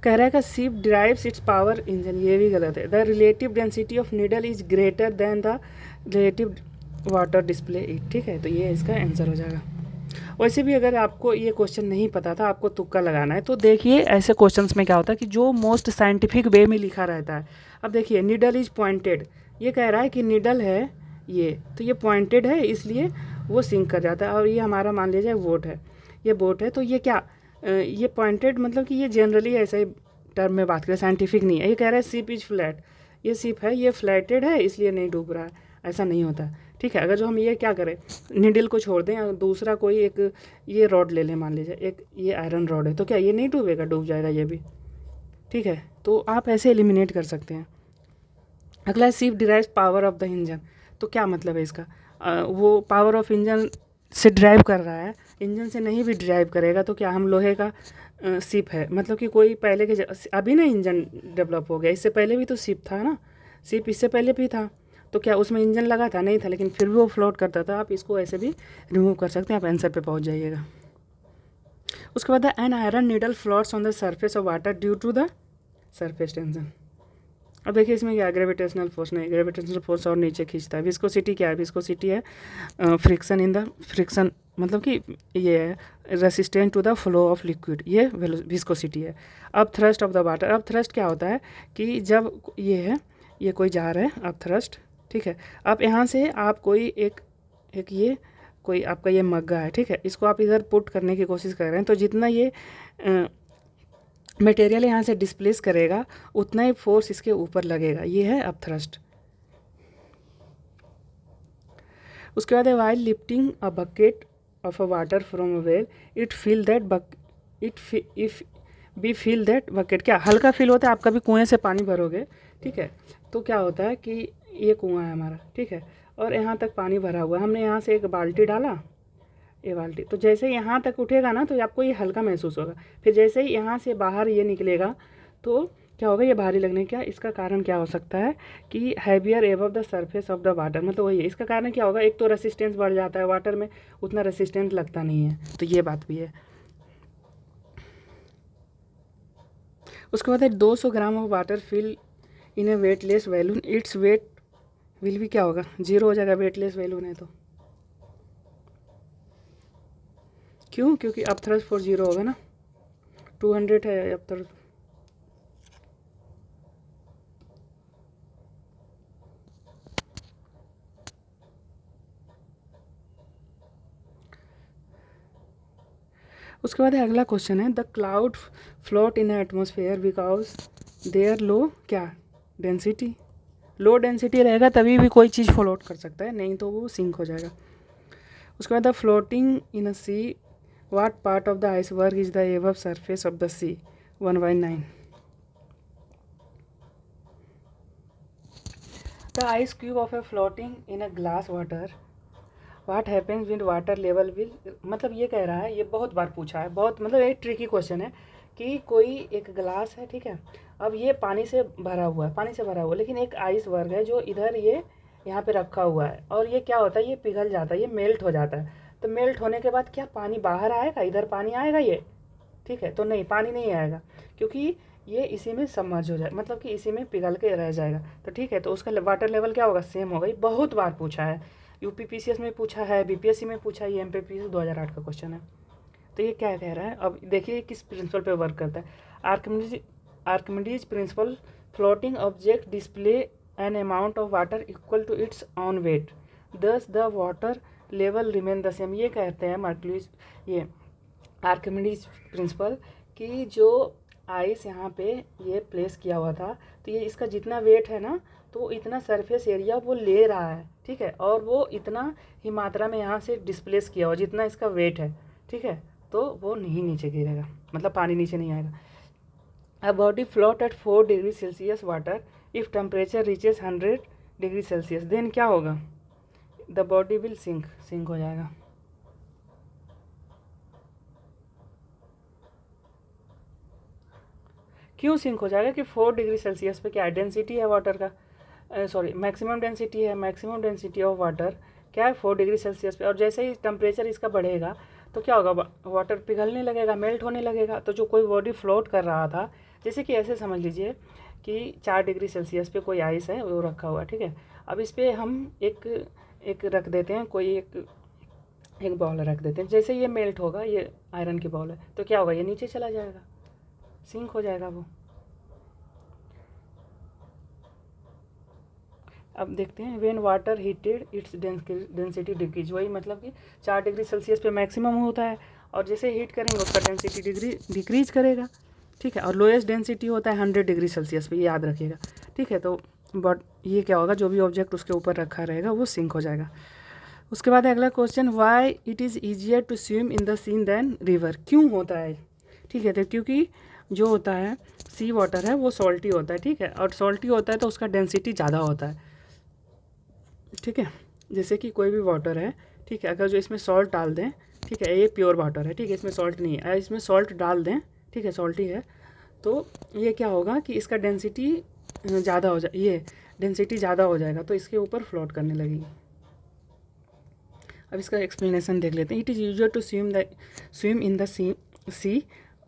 कह रहा है कि ship derives it's power engine, ये भी गलत है। The relative density of needle is greater than the relative water display it, ठीक है, तो ये इसका आंसर हो जाएगा। वैसे भी अगर आपको ये क्वेश्चन नहीं पता था, आपको तुक्का लगाना है, तो देखिए ऐसे क्वेश्चंस में क्या होता है कि जो मोस्ट साइंटिफिक वे में लिखा रहता है। अब देखिए नीडल इज पॉइंटेड, ये कह रहा है कि नीडल है ये, तो ये पॉइंटेड है इसलिए वो सिंक कर जाता है, और ये हमारा मान लीजिए बोट है, ये बोट है, तो ये क्या ये पॉइंटेड, मतलब कि ये जनरली ऐसे ही टर्म में बात करें, साइंटिफिक नहीं है। ये कह रहा है शिप इज फ्लैट, ये शिप है ये फ्लैटेड है इसलिए नहीं डूब रहा है, ऐसा नहीं होता, ठीक है। अगर जो हम ये क्या करें, नीडल को छोड़ दें, दूसरा कोई एक ये रॉड ले लें, मान लीजिए एक ये आयरन रॉड है, तो क्या ये नहीं डूबेगा, डूब जाएगा ये भी, ठीक है। तो आप ऐसे एलिमिनेट कर सकते हैं। अगला है ship derives power of the engine, तो क्या मतलब है इसका, वो पावर ऑफ इंजन से ड्राइव कर रहा है, इंजन से नहीं भी ड्राइव करेगा तो क्या हम लोहे का शिप है, मतलब कि कोई पहले के अभी ना इंजन डेवलप हो गया, इससे पहले भी तो शिप था ना, शिप इससे पहले भी था, तो क्या उसमें इंजन लगा था, नहीं था, लेकिन फिर भी वो फ्लोट करता था। आप इसको ऐसे भी रिमूव कर सकते हैं, आप आंसर पे पहुंच जाइएगा। उसके बाद an iron needle floats on the surface of water due to the surface tension. अब देखिए इसमें क्या, ग्रेविटेशनल फोर्स नहीं, ग्रेविटेशनल फोर्स और नीचे खींचता है। विस्कोसिटी क्या है, विस्कोसिटी है फ्रिक्शन इन द फ्रिक्शन, मतलब कि ये है resistant to the flow of liquid, ये विस्कोसिटी है। अब थ्रस्ट ऑफ द वाटर, अब थ्रस्ट क्या होता है कि जब ये है, ये कोई जार है, अब थ्रस्ट, ठीक है, अब यहाँ से आप कोई एक ये कोई आपका ये मग्गा है, ठीक है, इसको आप इधर पुट करने की कोशिश कर रहे हैं, तो जितना ये मटेरियल यहाँ से डिस्प्लेस करेगा उतना ही फोर्स इसके ऊपर लगेगा, ये है अब थ्रस्ट। उसके बाद है while lifting a bucket of a water from a well it feel that bucket, क्या हल्का फील होता है, आप कभी कुएं से पानी भरोगे, ठीक है, तो क्या होता है कि ये कुआं है हमारा, ठीक है, और यहाँ तक पानी भरा हुआ है, हमने यहाँ से एक बाल्टी डाला, ये बाल्टी, तो जैसे ही यहाँ तक उठेगा ना तो आपको ये हल्का महसूस होगा, फिर जैसे ही यहाँ से बाहर ये निकलेगा तो क्या होगा, ये भारी लगने का, इसका कारण क्या हो सकता है कि heavier above the surface of the water, मतलब वही है, इसका कारण क्या होगा, एक तो रेसिस्टेंस बढ़ जाता है, वाटर में उतना रेसिस्टेंस लगता नहीं है, तो ये बात भी है। उसके बाद है 200 gram of water fill in a weightless balloon, its weight will भी क्या होगा, 0 हो जाएगा, वेटलेस बैलून है तो, क्यों, क्योंकि अब थ्रस्ट फोर्स 0 होगा ना, 200 है अब थ्रस्ट, उसके बाद अगला क्वेश्चन है, the cloud float in atmosphere because there low क्या डेंसिटी। लो डेंसिटी रहेगा तभी भी कोई चीज़ फ्लोट कर सकता है, नहीं तो वो सिंक हो जाएगा। उसके बाद the floating in a sea, what part of the iceberg is the above surface of the sea, 1/9। The ice cube of a floating in a glass water, what happens when water level will. मतलब ये कह रहा है, ये बहुत बार पूछा है, बहुत मतलब एक ट्रिकी क्वेश्चन है कि कोई एक ग्लास है, ठीक है, अब ये पानी से भरा हुआ है, पानी से भरा हुआ है, लेकिन एक आइस वर्ग है जो इधर ये यहाँ पे रखा हुआ है, और ये क्या होता है, ये पिघल जाता है, ये मेल्ट हो जाता है। तो मेल्ट होने के बाद क्या पानी बाहर आएगा, इधर पानी आएगा ये, ठीक है, तो नहीं, पानी नहीं आएगा, क्योंकि ये इसी में सबमर्ज हो जाए, मतलब कि इसी में पिघल के रह जाएगा। तो ठीक है, तो उसका वाटर लेवल क्या होगा, सेम होगा। ये बहुत बार पूछा है, यूपीपीसीएस में पूछा है, बीपीएससी में पूछा है, ये एमपीपीसी 2008 का क्वेश्चन है। तो ये क्या कह रहा है, अब देखिए किस प्रिंसिपल पे वर्क करता है। Archimedes principle, floating object display an amount of water equal to its on weight, thus the water level remain the same. ये कहते हैं मार्क्यूलिस, ये आर्किमिडीज प्रिंसिपल, कि जो आइस यहाँ पे ये प्लेस किया हुआ था, तो ये इसका जितना वेट है ना, तो इतना सरफेस एरिया वो ले रहा है, ठीक है, और वो इतना ही मात्रा में यहाँ से डिस्प्लेस किया हुआ, जितना इसका वेट है, ठीक है, तो वो नहीं नीचे गिरेगा, मतलब पानी नीचे नहीं आएगा। A body float at 4 degree Celsius water, if temperature reaches 100 degree Celsius, then क्या होगा, द बॉडी विल सिंक हो जाएगा। क्यों सिंक हो जाएगा, कि 4 डिग्री सेल्सियस पे क्या डेंसिटी है वाटर का, सॉरी मैक्सिमम डेंसिटी है, मैक्सिमम डेंसिटी ऑफ वाटर क्या है 4 डिग्री सेल्सियस पे, और जैसे ही टेम्परेचर इसका बढ़ेगा तो क्या होगा, वाटर पिघलने लगेगा, मेल्ट होने लगेगा। तो जो कोई बॉडी फ्लोट कर रहा था, जैसे कि ऐसे समझ लीजिए कि 4 डिग्री सेल्सियस पे कोई आइस है, वो रखा हुआ, ठीक है, अब इस पर हम एक रख देते हैं, कोई एक बॉल रख देते हैं, जैसे ये मेल्ट होगा, ये आयरन की बॉल है, तो क्या होगा, ये नीचे चला जाएगा, सिंक हो जाएगा वो। अब देखते हैं, when water heated its density decrease, वही मतलब कि 4 डिग्री सेल्सियस पे मैक्सिमम होता है, और जैसे हीट करेंगे उसका डेंसिटी डिक्रीज करेगा, ठीक है, और लोएस्ट डेंसिटी होता है 100 डिग्री सेल्सियस पे, ये याद रखिएगा, ठीक है। तो बट ये क्या होगा, जो भी ऑब्जेक्ट उसके ऊपर रखा रहेगा वो सिंक हो जाएगा। उसके बाद अगला question, why it is easier to swim in the sea than river, क्यों होता है, ठीक है, तो क्योंकि जो होता है सी वाटर है वो सॉल्टी होता है, ठीक है, और सॉल्टी होता है तो उसका डेंसिटी ज़्यादा होता है, ठीक है, जैसे कि कोई भी वाटर है, ठीक है, अगर जो इसमें सॉल्ट डाल दें, ठीक है, ये प्योर वाटर है, ठीक है, इसमें सॉल्ट नहीं है, अगर इसमें सॉल्ट डाल दें, ठीक है, सॉल्टी है, तो ये क्या होगा कि इसका डेंसिटी ज़्यादा हो जाए, ये डेंसिटी ज़्यादा हो जाएगा, तो इसके ऊपर फ्लोट करने लगेगी। अब इसका एक्सप्लेनेशन देख लेते हैं। It is usual to swim in the sea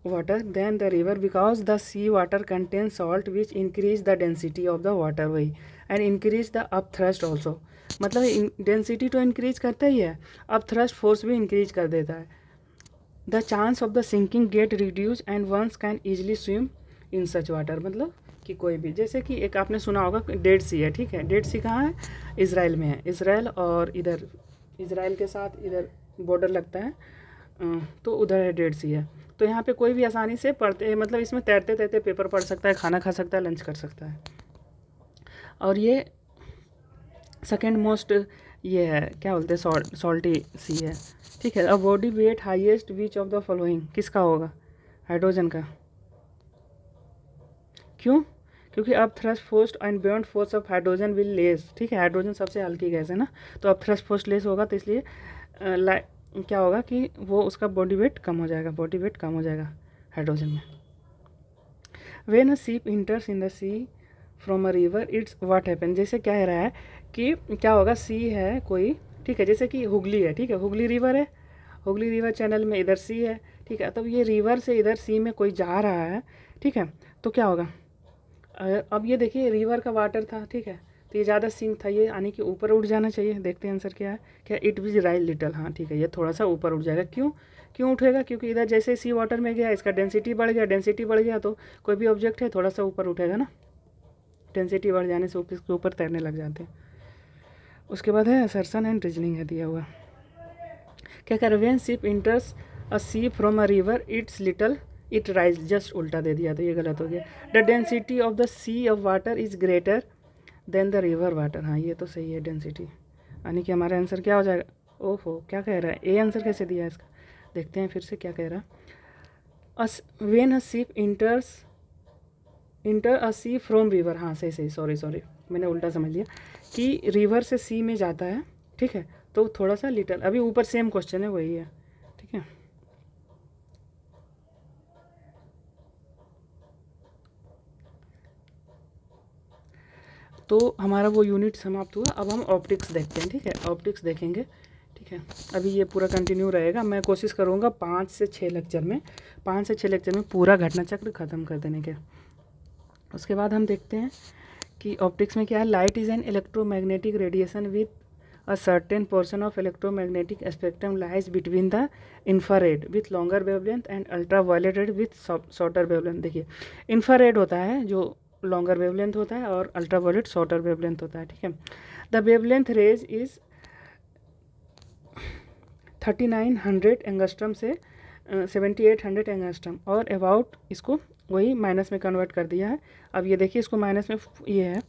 water than the river because the sea water contain salt which increase the density of the water way and increase the up thrust also. मतलब density तो increase करता ही है, up thrust force भी increase कर देता है। The chance of the sinking get reduce and once can easily swim in such water, मतलब कि कोई भी, जैसे कि एक आपने सुना होगा डेड सी है, ठीक है, डेड सी कहाँ है, इसराइल में है, इसराइल और इधर इसराइल के साथ इधर बॉर्डर लगता है, तो उधर है डेड सी है, तो यहाँ पे कोई भी आसानी से पढ़ते, मतलब इसमें तैरते तैरते पेपर पढ़ सकता है, खाना खा सकता है, लंच कर सकता है। और ये सेकेंड मोस्ट ये है, क्या बोलते हैं, सॉल्टी सी है, ठीक है। अब body weight highest which of the following, किसका होगा, हाइड्रोजन का। क्यों, क्योंकि अब thrust force and beyond force of hydrogen will less, ठीक है, हाइड्रोजन सबसे हल्की गैस है ना, तो अब थ्रस्ट फोर्स लेस होगा, तो इसलिए क्या होगा कि वो उसका बॉडी वेट कम हो जाएगा, बॉडी वेट कम हो जाएगा हाइड्रोजन में। When a ship enters in the sea from a river it's what happen, जैसे क्या रहा है कि क्या होगा, सी है कोई, ठीक है, जैसे कि हुगली है, ठीक है, हुगली रिवर है, हुगली रिवर चैनल में इधर सी है, ठीक है, तब ये रिवर से इधर सी में कोई जा रहा है, ठीक है, तो क्या होगा, अब ये देखिए रिवर का वाटर था, ठीक है, तो ये ज़्यादा सिंक था, ये यानी कि ऊपर उठ जाना चाहिए। देखते हैं आंसर क्या है, क्या इट विज राइज लिटल, हाँ ठीक है, ये थोड़ा सा ऊपर उठ जाएगा। क्यों उठेगा, क्योंकि इधर जैसे सी वाटर में गया इसका डेंसिटी बढ़ गया, डेंसिटी बढ़ गया तो कोई भी ऑब्जेक्ट है थोड़ा सा ऊपर उठेगा ना, डेंसिटी बढ़ जाने से उसके ऊपर तैरने लग जाते हैं। उसके बाद है असर्शन एंड रीजनिंग है दिया हुआ, क्या कर, when ship enters a sea from a river it's little it rise, just उल्टा दे दिया तो ये गलत हो गया। The density of the sea of water is greater than the river water, हाँ ये तो सही है डेंसिटी, यानी कि हमारा आंसर क्या हो जाएगा। ओहो क्या कह रहा है, ए आंसर कैसे दिया है इसका, देखते हैं फिर से क्या कह रहा है। When a ship enter a sea from river, हाँ सही सही, सॉरी सॉरी मैंने उल्टा समझ लिया कि रिवर से सी में जाता है, ठीक है, तो थोड़ा सा लिटल, अभी ऊपर सेम क्वेश्चन है वही है, ठीक है। तो हमारा वो यूनिट समाप्त हुआ, अब हम ऑप्टिक्स देखते हैं, ठीक है, ऑप्टिक्स देखेंगे, ठीक है। अभी ये पूरा कंटिन्यू रहेगा, मैं कोशिश करूँगा 5 से 6 लेक्चर में, 5 से 6 लेक्चर में पूरा घटना चक्र ख़त्म कर देने के। उसके बाद हम देखते हैं कि ऑप्टिक्स में क्या है। Light is an electromagnetic radiation with a certain portion of electromagnetic spectrum lies between the infrared with longer wavelength and ultra violet red with shorter wavelength. देखिए इंफ्रारेड होता है जो लॉन्गर वेवलेंथ होता है और अल्ट्रा वायलेट शॉर्टर वेवलेंथ होता है, ठीक है। The wavelength range is 3900 angstrom से 7800 एंगस्ट्रम और अबाउट, इसको वही माइनस में कन्वर्ट कर दिया है। अब ये देखिए इसको माइनस में ये है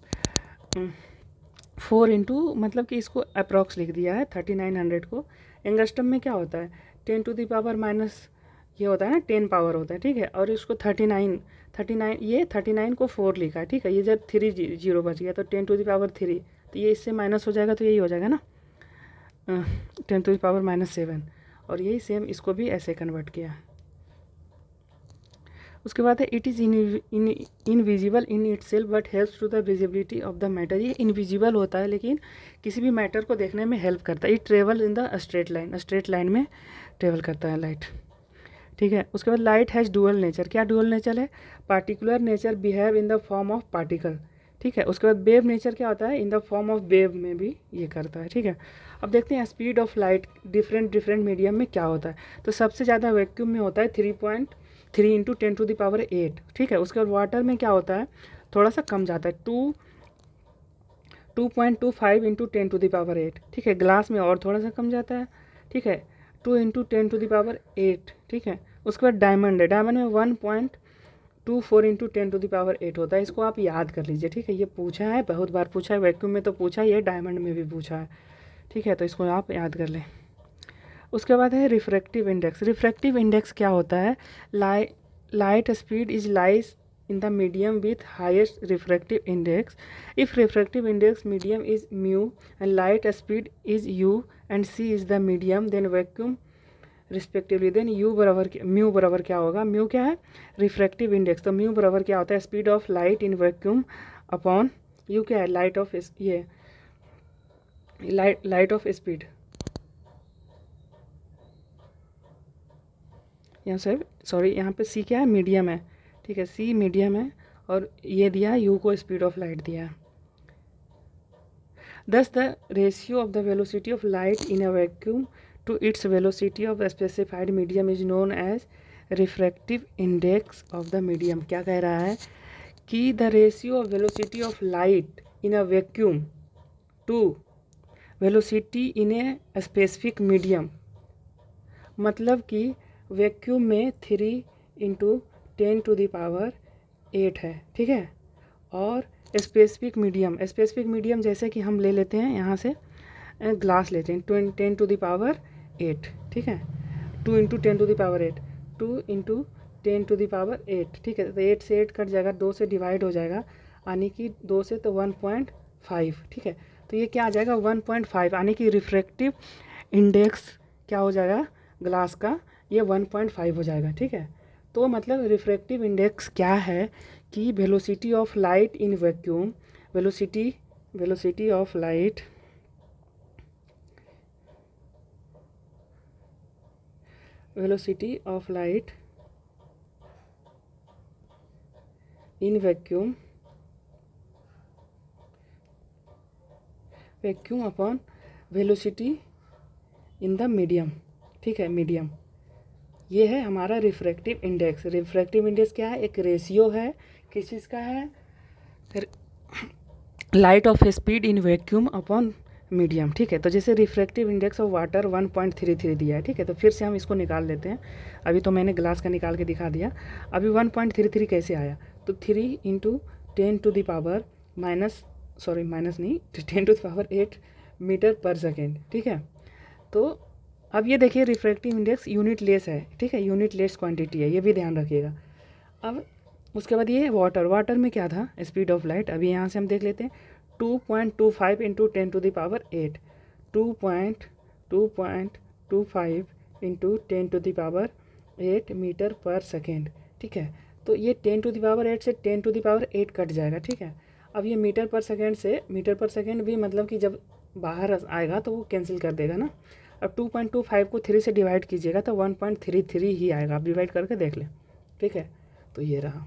4 इंटू, मतलब कि इसको अप्रॉक्स लिख दिया है 3900 को। एंगस्ट्रम में क्या होता है 10 टू द पावर माइनस, ये होता है ना 10 पावर होता है, ठीक है। और इसको 39 ये 39 को 4 लिखा है, ठीक है। ये जब 3 जीरो बच गया तो 10 टू द पावर 3, तो ये इससे माइनस हो जाएगा तो यही हो जाएगा ना 10 टू द पावर -7, और यही सेम इसको भी ऐसे कन्वर्ट किया। उसके बाद है it is invisible in itself but helps to the visibility of the matter. ये इनविजिबल होता है लेकिन किसी भी मैटर को देखने में हेल्प करता है। It travel in the straight line, straight line में ट्रेवल करता है लाइट, ठीक है। उसके बाद लाइट हैज़ डुअल नेचर, क्या डुअल नेचर है, particular nature behave in the form of particle, ठीक है। उसके बाद वेव नेचर क्या होता है, in the form of wave में भी ये करता है, ठीक है। अब देखते हैं speed of light different medium में क्या होता है। तो सबसे ज़्यादा वैक्यूम में होता है 3.3 इंटू 10 टू द पावर 8, ठीक है। उसके बाद वाटर में क्या होता है, थोड़ा सा कम जाता है 2.25 इंटू 10 टू द पावर 8, ठीक है। ग्लास में और थोड़ा सा कम जाता है, ठीक है, 2 इंटू 10 टू द पावर 8, ठीक है। उसके बाद डायमंड है, डायमंड में 1.24 इंटू 10 टू द पावर 8 होता है। इसको आप याद कर लीजिए, ठीक है। ये पूछा है, बहुत बार पूछा है, वैक्यूम में तो पूछा है, ये डायमंड में भी पूछा है, ठीक है। तो इसको आप याद कर लें। उसके बाद है रिफ्रैक्टिव इंडेक्स। रिफ्रैक्टिव इंडेक्स क्या होता है, light speed is lies in the medium with highest refractive index. If refractive index medium is mu and light speed is u and c is the medium, then vacuum respectively, then u बराबर mu बराबर क्या होगा, mu क्या है refractive index, तो mu बराबर क्या होता है speed of light in vacuum upon you क्या है लाइट ऑफ ये लाइट ऑफ स्पीड, यहाँ से सॉरी यहाँ पे सी क्या है मीडियम है, ठीक है, सी मीडियम है और ये दिया है यू को स्पीड ऑफ लाइट दिया है। Thus the ratio of the velocity of light in a vacuum to its velocity of a specified medium is known as refractive index of the medium। क्या कह रहा है कि the ratio of velocity of light in a vacuum to velocity in a specific medium, मतलब कि vacuum में 3 into 10 to the power 8 है, ठीक है। और स्पेसिफिक मीडियम जैसे कि हम ले लेते हैं यहाँ से ग्लास लेते हैं 10 टू द पावर 8, ठीक है। 2 into 10 to the power 8, 2 into 10 to the power 8, ठीक है। तो 8 से 8 कट जाएगा, 2 से डिवाइड हो जाएगा, यानी कि 2 से तो 1.5, ठीक है। तो ये क्या आ जाएगा 1.5, यानी कि रिफ्रैक्टिव इंडेक्स क्या हो जाएगा ग्लास का, ये 1.5 हो जाएगा, ठीक है। तो मतलब रिफ्रैक्टिव इंडेक्स क्या है कि velocity of light in vacuum, velocity of light in vacuum upon velocity in the medium, ठीक है, मीडियम, ये है हमारा रिफ्रैक्टिव इंडेक्स। रिफ्रैक्टिव इंडेक्स क्या है, एक रेशियो है, किस चीज़ का है, light of speed in vacuum upon medium, ठीक है। तो जैसे रिफ्रैक्टिव इंडेक्स ऑफ वाटर 1.33 दिया है, ठीक है। तो फिर से हम इसको निकाल लेते हैं। अभी तो मैंने ग्लास का निकाल के दिखा दिया। अभी 1.33 कैसे आया, तो 3 इंटू 10⁻, माइनस नहीं, 10⁸ मीटर पर सेकेंड, ठीक है। तो अब ये देखिए रिफ्रैक्टिव इंडेक्स यूनिट लेस है, ठीक है, यूनिट लेस क्वांटिटी है, ये भी ध्यान रखिएगा। अब उसके बाद ये वाटर में क्या था, स्पीड ऑफ लाइट। अभी यहाँ से हम देख लेते हैं 2.25 into 10⁸, 2.25 into 10⁸ metre per second, ठीक है। तो ये 10⁸ से 10⁸ कट जाएगा, ठीक है। अब ये मीटर पर सेकेंड भी मतलब कि जब बाहर आएगा तो वो कैंसिल कर देगा ना। अब 2.25 को 3 से डिवाइड कीजिएगा तो 1.33 ही आएगा। आप डिवाइड करके देख लें, ठीक है। तो ये रहा।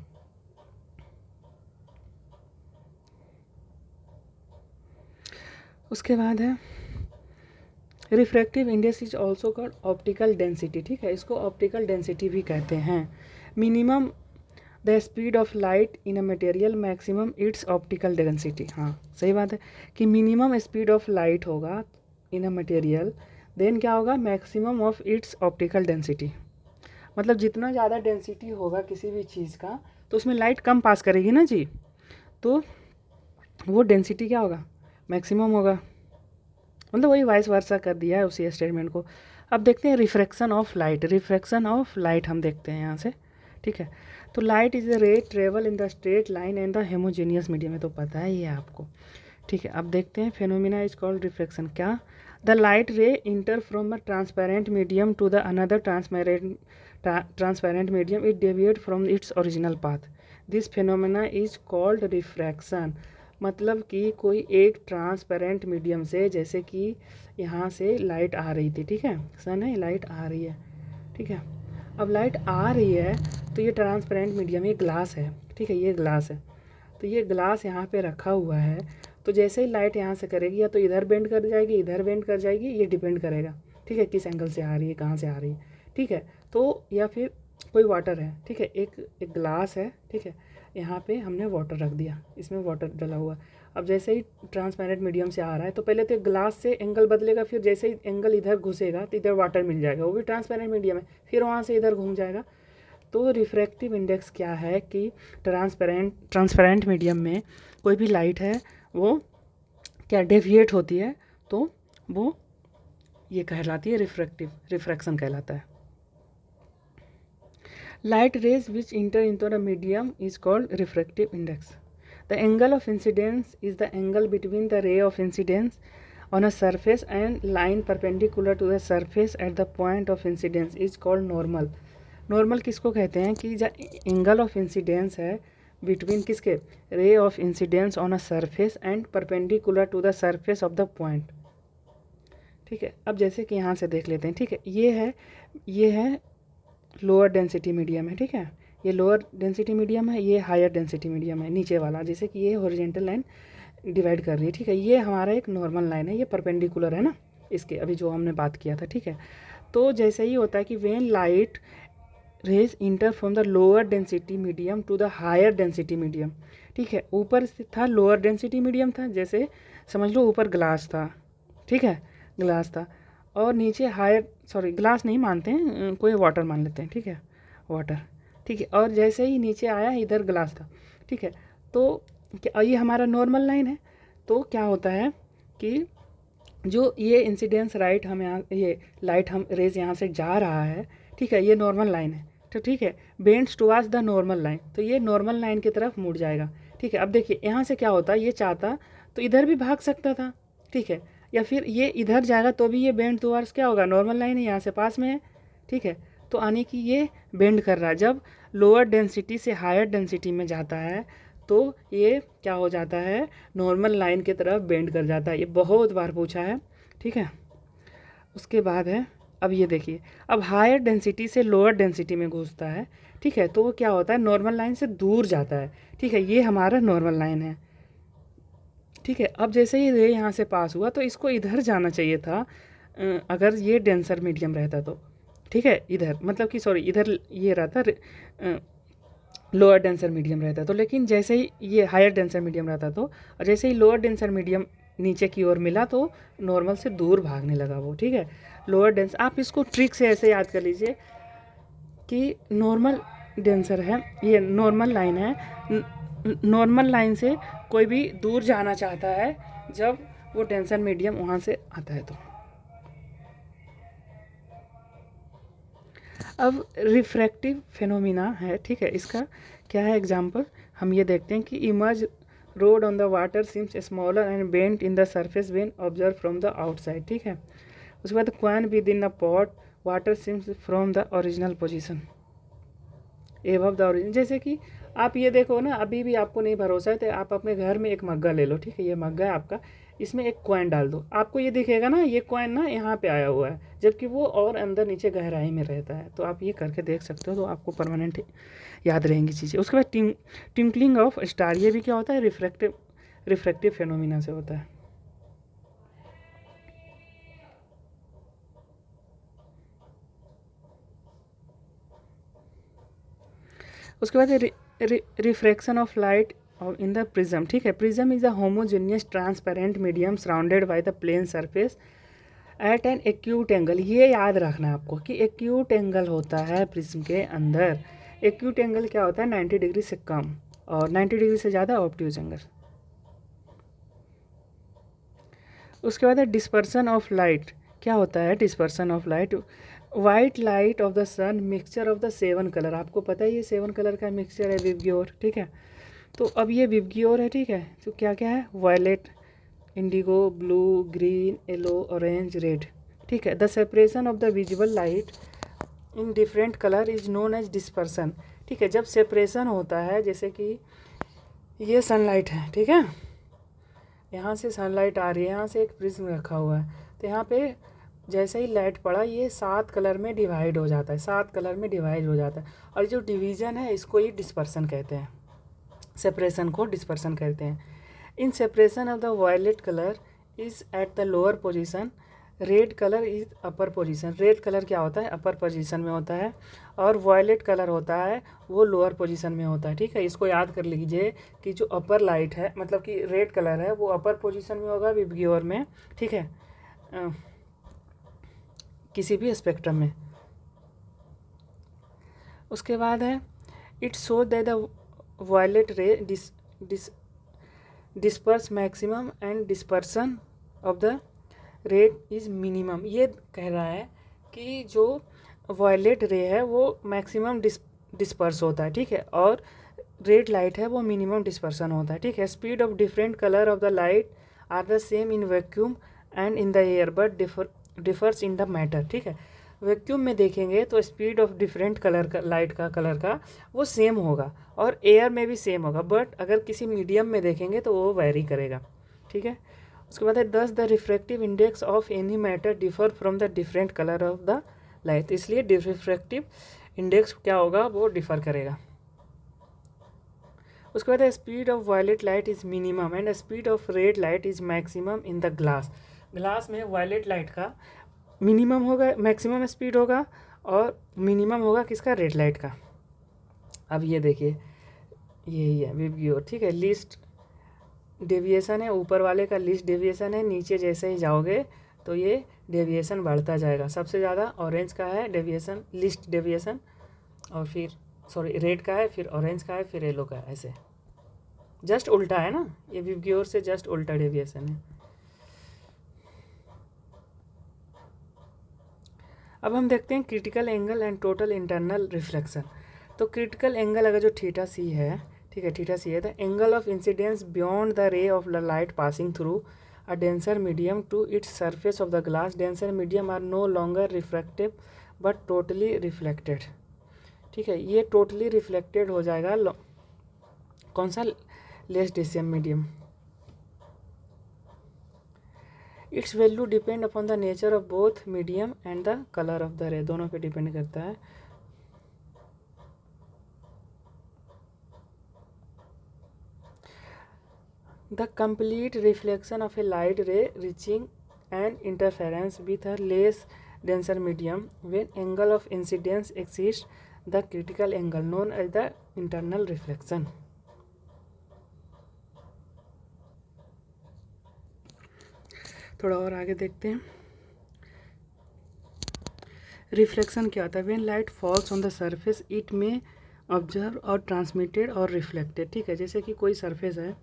उसके बाद है refractive index is also called optical density, ठीक है। इसको ऑप्टिकल डेंसिटी भी कहते हैं। Minimum the speed of light in a material, maximum it's optical density. हाँ सही बात है कि मिनिमम स्पीड ऑफ लाइट होगा इन अ मटेरियल, देन क्या होगा, maximum of its optical density. मतलब जितना ज़्यादा डेंसिटी होगा किसी भी चीज़ का तो उसमें लाइट कम पास करेगी ना जी, तो वो डेंसिटी क्या होगा, मैक्सिमम होगा। मतलब वही वाइस वर्सा कर दिया है उसी स्टेटमेंट को। अब देखते हैं रिफ्रैक्शन ऑफ लाइट हम देखते हैं यहाँ से, ठीक है। तो light is the ray travel in the straight line and the homogeneous medium, है तो पता है ये आपको, ठीक है। अब देखते हैं फेनोमिना इज कॉल्ड रिफ्रैक्शन। क्या, the light ray enter from a transparent medium to the another transparent medium, it deviate from its original path, this phenomena is called refraction. मतलब कि कोई एक ट्रांसपेरेंट मीडियम से, जैसे कि यहाँ से लाइट आ रही थी, ठीक है, सन है, लाइट आ रही है, ठीक है। अब लाइट आ रही है तो ये ट्रांसपेरेंट मीडियम, ये ग्लास है, ठीक है, ये ग्लास है। तो ये ग्लास यहाँ पे रखा हुआ है, तो जैसे ही लाइट यहाँ से करेगी या तो इधर बेंड कर जाएगी, इधर बेंड कर जाएगी, ये डिपेंड करेगा, ठीक है, किस एंगल से आ रही है, कहाँ से आ रही है, ठीक है। तो या फिर कोई वाटर है, ठीक है, एक ग्लास है, ठीक है, यहाँ पे हमने वाटर रख दिया, इसमें वाटर डला हुआ। अब जैसे ही ट्रांसपेरेंट मीडियम से आ रहा है तो पहले तो ग्लास से एंगल बदलेगा, फिर जैसे ही एंगल इधर घुसेगा तो इधर वाटर मिल जाएगा, वो भी ट्रांसपेरेंट मीडियम है, फिर वहाँ से इधर घूम जाएगा। तो रिफ्रैक्टिव इंडेक्स क्या है कि ट्रांसपेरेंट मीडियम में कोई भी लाइट है वो क्या डेविएट होती है, तो वो ये कहलाती है रिफ्रैक्शन कहलाता है। Light rays which enter into the medium is called refractive index. The angle of incidence is the angle between the ray of incidence on a surface and line perpendicular to the surface at the point of incidence is called normal. Normal किसको कहते हैं कि जो angle of incidence है between किसके, ray of incidence on a surface and perpendicular to the surface of the point, ठीक है। अब जैसे कि यहाँ से देख लेते हैं, ठीक है, ये है लोअर डेंसिटी मीडियम है, ठीक है, ये लोअर डेंसिटी मीडियम है, ये हायर डेंसिटी मीडियम है, नीचे वाला, जैसे कि ये हॉरिजॉन्टल लाइन डिवाइड कर रही है, ठीक है। ये हमारा एक नॉर्मल लाइन है, ये परपेंडिकुलर है ना इसके, अभी जो हमने बात किया था, ठीक है। तो जैसे ही होता है कि when light rays enter from the lower density medium to the higher density medium, ठीक है, ऊपर था लोअर डेंसिटी मीडियम था, जैसे समझ लो ऊपर ग्लास था, ठीक है, ग्लास था, और नीचे ग्लास नहीं मानते हैं, कोई वाटर मान लेते हैं, ठीक है, वाटर, ठीक है। और जैसे ही नीचे आया इधर ग्लास था, ठीक है। तो क्या ये हमारा नॉर्मल लाइन है, तो क्या होता है कि जो ये इंसिडेंस राइट हम यहाँ, ये लाइट हम रेज यहाँ से जा रहा है, ठीक है, ये नॉर्मल लाइन है, तो ठीक है, bends towards the normal line, तो ये नॉर्मल लाइन की तरफ मुड़ जाएगा, ठीक है। अब देखिए यहाँ से क्या होता है, ये चाहता तो इधर भी भाग सकता था, ठीक है, या फिर ये इधर जाएगा तो भी ये बेंड टुवर्ड्स क्या होगा, नॉर्मल लाइन है, यहाँ से पास में है, ठीक है। तो आने की ये बेंड कर रहा है, जब लोअर डेंसिटी से हायर डेंसिटी में जाता है तो ये क्या हो जाता है, नॉर्मल लाइन की तरफ बेंड कर जाता है। ये बहुत बार पूछा है, ठीक है। उसके बाद है, अब ये देखिए, अब हायर डेंसिटी से लोअर डेंसिटी में घुसता है, ठीक है, तो वो क्या होता है, नॉर्मल लाइन से दूर जाता है, ठीक है, ये हमारा नॉर्मल लाइन है, ठीक है। अब जैसे ही रे यहाँ से पास हुआ तो इसको इधर जाना चाहिए था, अगर ये डेंसर मीडियम रहता तो, ठीक है, इधर मतलब कि सॉरी इधर ये रहता लोअर डेंसर मीडियम रहता तो, लेकिन जैसे ही ये हायर डेंसर मीडियम रहता तो, और जैसे ही लोअर डेंसर मीडियम नीचे की ओर मिला तो नॉर्मल से दूर भागने लगा वो, ठीक है। लोअर डेंस, आप इसको ट्रिक से ऐसे याद कर लीजिए कि नॉर्मल डेंसर है, ये नॉर्मल लाइन है, नॉर्मल लाइन से कोई भी दूर जाना चाहता है जब वो डेंसर मीडियम वहाँ से आता है तो। अब रिफ्रैक्टिव फिनोमिना है, ठीक है, इसका क्या है एग्जाम्पल, हम ये देखते हैं कि emerge road on the water seems smaller and bent in the surface when observe from the outside, ठीक है। उसके बाद coin within the pot water seems from the original position above the origin. जैसे कि आप ये देखो ना, अभी भी आपको नहीं भरोसा है तो आप अपने घर में एक मग्गा ले लो, ठीक है, ये मग्गा है आपका, इसमें एक कॉइन डाल दो, आपको ये दिखेगा ना ये कॉइन ना यहाँ पे आया हुआ है, जबकि वो और अंदर नीचे गहराई में रहता है। तो आप ये करके देख सकते हो तो आपको परमानेंट याद रहेंगी चीज़ें। उसके बाद ट्विंकलिंग ऑफ स्टार, ये भी क्या होता है, रिफ्रैक्टिव फेनोमिना से होता है। उसके बाद refraction of light in the prism, ठीक है। Prism is a homogeneous transparent medium surrounded by the plane surface at an acute angle. ये याद रखना है आपको कि एक्यूट एंगल होता है प्रिज्म के अंदर। एक्यूट एंगल क्या होता है, 90 डिग्री से कम, और 90 डिग्री से ज़्यादा ऑब्ट्यूज एंगल। उसके बाद है डिस्पर्सन ऑफ लाइट, क्या होता है dispersion of light, white light of the sun mixture of the 7 colour, आपको पता है ये 7 कलर का मिक्सचर है विवग्योर, ठीक है। तो अब ये विवग्योर है, ठीक है, तो क्या क्या है, violet, indigo, blue, green, yellow, orange, red, ठीक है। The separation of the visible light in different colour is known as dispersion, ठीक है। जब सेपरेशन होता है, जैसे कि ये सनलाइट है, ठीक है, यहाँ से सनलाइट आ रही है, यहाँ से एक प्रिज्म रखा हुआ है, तो यहाँ पे जैसे ही लाइट पड़ा ये 7 कलर में डिवाइड हो जाता है, 7 कलर में डिवाइड हो जाता है, और जो डिवीज़न है इसको ही डिस्पर्सन कहते हैं, सेपरेशन को डिस्पर्सन कहते हैं। In separation of the violet colour is at the lower position, red colour is upper position. Red colour क्या होता है, अपर पोजीशन में होता है, और वायलेट कलर होता है वो लोअर पोजीशन में होता है, ठीक है। इसको याद कर लीजिए कि जो अपर लाइट है, मतलब कि रेड कलर है, वो अपर पोजीशन में होगा विवग्योर में, ठीक है, किसी भी स्पेक्ट्रम में। उसके बाद है it show that the violet ray disperse maximum and dispersion of the red is minimum. ये कह रहा है कि जो वायलेट रे है वो मैक्सिमम डिस्पर्स होता है, ठीक है, और रेड लाइट है वो मिनिमम डिस्पर्सन होता है, ठीक है। Speed of different colour of the light are the same in vacuum and in the air but differs in the matter, ठीक है। वैक्यूम में देखेंगे तो स्पीड ऑफ डिफरेंट कलर का लाइट का कलर का वो सेम होगा, और एयर में भी सेम होगा, बट अगर किसी मीडियम में देखेंगे तो वो वेरी करेगा, ठीक है। उसके बाद है thus the refractive index of any matter differ from the different colour of the light, इसलिए रिफ्रैक्टिव इंडेक्स क्या होगा, वो डिफर करेगा। उसके बाद speed of violet light is minimum and speed of red light is maximum in the glass. Glass में violet light का minimum होगा, मैक्सिमम स्पीड होगा, और मिनिमम होगा किसका, रेड लाइट का। अब ये देखिए यही है विवग्योर, ठीक है। लिस्ट डेविएशन है, ऊपर वाले का लिस्ट डेविएशन है, नीचे जैसे ही जाओगे तो ये डेविएशन बढ़ता जाएगा। सबसे ज़्यादा ऑरेंज का है डेविएशन, लिस्ट डेविएशन, और फिर सॉरी रेड का है, फिर ऑरेंज का है, फिर येलो का है, ऐसे जस्ट उल्टा है ना, ये विवग्योर से जस्ट उल्टा डेविएशन है। अब हम देखते हैं critical angle and total internal reflection. तो क्रिटिकल एंगल अगर जो थीटा सी है, ठीक है, थीटा सी है, the angle of incidence beyond the ray of the light passing through a denser medium to its surface of the glass. Denser medium are no longer refractive but totally reflected, ठीक है। ये totally reflected हो जाएगा कौन सा, less denser medium. Its value depend upon the nature of both medium and the colour of the ray, दोनों पे depend करता है। The complete reflection of A light ray reaching and interference with a less denser medium when angle of incidence exceeds the critical angle known as the internal reflection. थोड़ा और आगे देखते हैं। Reflection क्या होता है? When light falls on the surface it में observe और ट्रांसमिटेड और रिफ्लेक्टेड। ठीक है, जैसे कि कोई सरफेस है,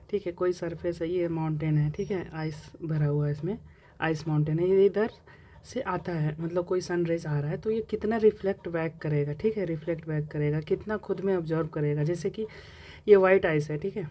ठीक है, कोई सरफेस है, ये माउंटेन है, ठीक है, आइस भरा हुआ है, इसमें आइस माउंटेन है, ये इधर से आता है, मतलब कोई सन रेज आ रहा है, तो ये कितना रिफ्लेक्ट बैक करेगा, ठीक है, रिफ्लेक्ट बैक करेगा, कितना खुद में ऑब्जर्व करेगा। जैसे कि ये वाइट आइस है, ठीक है,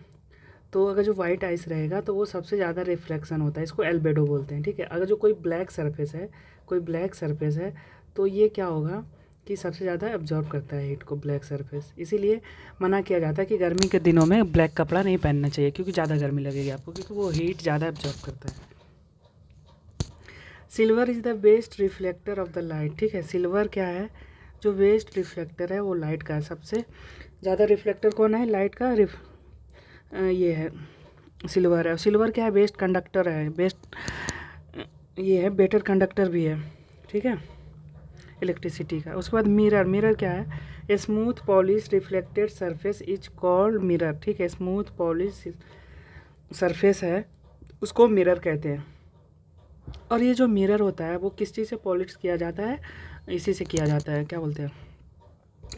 तो अगर जो वाइट आइस रहेगा तो वो सबसे ज़्यादा रिफ्लेक्शन होता है, इसको एल्बेडो बोलते हैं, ठीक है। अगर जो कोई ब्लैक सरफेस है, कोई ब्लैक सरफेस है, तो ये क्या होगा कि सबसे ज़्यादा ऑब्जर्व करता है हीट को, ब्लैक सरफेस। इसीलिए मना किया जाता है कि गर्मी के दिनों में ब्लैक कपड़ा नहीं पहनना चाहिए, क्योंकि ज़्यादा गर्मी लगेगी आपको, क्योंकि वो हीट ज़्यादा ऑब्जर्व करता है। Silver is the best reflector of the light. ठीक है, सिल्वर क्या है? जो बेस्ट रिफ्लेक्टर है वो लाइट का है। सबसे ज़्यादा रिफ्लेक्टर कौन है लाइट का? ये है सिल्वर है। सिल्वर क्या है? बेस्ट कंडक्टर है, बेस्ट ये है, बेटर कंडक्टर भी है, ठीक है, इलेक्ट्रिसिटी का। उसके बाद मिरर, मिरर क्या है? A smooth polish reflected surface is called mirror. ठीक है, स्मूथ पॉलिश सरफेस है उसको मिरर कहते हैं। और ये जो मिरर होता है वो किस चीज़ से पॉलिश किया जाता है? इसी से किया जाता है, क्या बोलते हैं,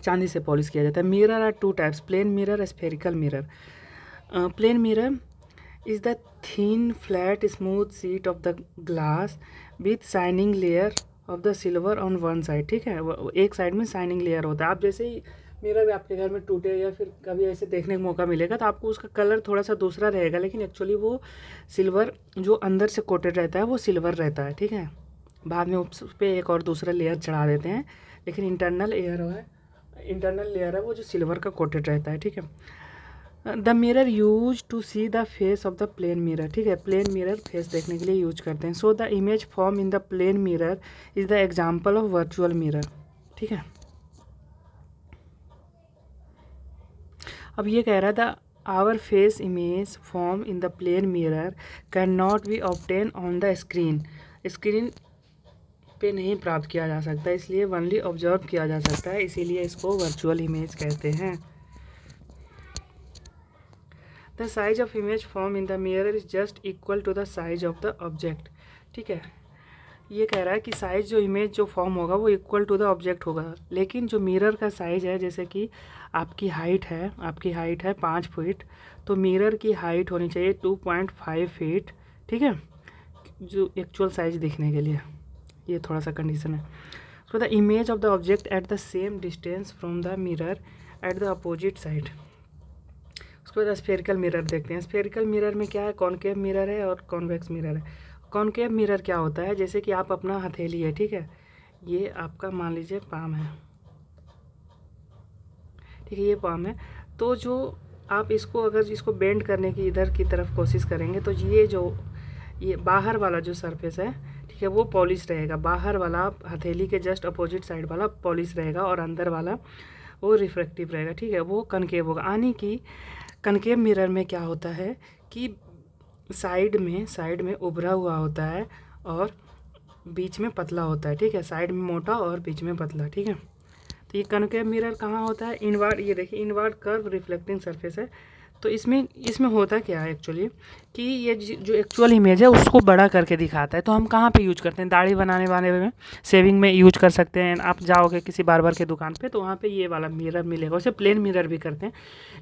चांदी से पॉलिश किया जाता है। Mirror are two types, plane mirror, spherical mirror. Plane mirror is the thin flat smooth sheet of the glass with shining layer of the silver on one side। ठीक है, एक साइड में शाइनिंग लेयर होता है। आप जैसे ही mirror आपके घर में टूटे या फिर कभी ऐसे देखने का मौका मिलेगा तो आपको उसका कलर थोड़ा सा दूसरा रहेगा, लेकिन एक्चुअली वो सिल्वर जो अंदर से कोटेड रहता है वो सिल्वर रहता है। ठीक है, बाद में उस पर एक और दूसरा लेयर चढ़ा देते हैं, लेकिन इंटरनल लेयर है वो जो सिल्वर का कोटेड रहता है। ठीक है, the mirror use to see the face of the plane mirror. ठीक है, प्लेन मिरर फेस देखने के लिए यूज करते हैं। So the image form in the plane mirror is the example of virtual mirror. ठीक है, अब ये कह रहा था our face image form in the plane mirror can not be obtain on the screen. Screen पे नहीं प्राप्त किया जा सकता, इसलिए ओनली ऑब्जर्व किया जा सकता है, इसीलिए इसको वर्चुअल इमेज कहते हैं। The size of image form in the mirror is just equal to the size of the object. ठीक है, ये कह रहा है कि साइज जो इमेज जो फॉर्म होगा वो इक्वल टू द ऑब्जेक्ट होगा, लेकिन जो मिरर का साइज है, जैसे कि आपकी हाइट है 5 फीट, तो मिरर की हाइट होनी चाहिए 2.5 फीट। ठीक है, जो एक्चुअल साइज दिखने के लिए, ये थोड़ा सा कंडीशन है। सो the image of the object at the same distance from the mirror at the opposite side. उसके बाद स्फेरिकल मिरर देखते हैं। स्फेरिकल मिरर में क्या है? कॉनकेव मिरर है और कॉन्वेक्स मिरर है। कॉनकेव मिरर क्या होता है? जैसे कि आप अपना हथेली है, ठीक है, ये आपका मान लीजिए पाम है, ठीक है, ये पाम है, तो जो आप इसको अगर इसको बेंड करने की इधर की तरफ कोशिश करेंगे तो ये बाहर वाला जो सरफेस है, ठीक है, वो पॉलिश रहेगा। बाहर वाला हथेली के जस्ट अपोजिट साइड वाला पॉलिश रहेगा और अंदर वाला वो रिफ्रेक्टिव रहेगा। ठीक है, वो कनकेव होगा। यानी कि कनकेव मिरर में क्या होता है कि साइड में उभरा हुआ होता है और बीच में पतला होता है। ठीक है, साइड में मोटा और बीच में पतला। ठीक है, तो ये कनकेव मिरर कहाँ होता है? इनवर्ड, ये देखिए इनवर्ड कर्व रिफ्लेक्टिंग सरफेस है। तो इसमें होता क्या है एक्चुअली कि ये जो एक्चुअल इमेज है उसको बड़ा करके दिखाता है। तो हम कहाँ पे यूज करते हैं? दाढ़ी बनाने वाले में, शेविंग में यूज कर सकते हैं। आप जाओगे किसी बार्बर के दुकान पे तो वहाँ पे ये वाला मिरर मिलेगा। उसे प्लेन मिरर भी करते हैं,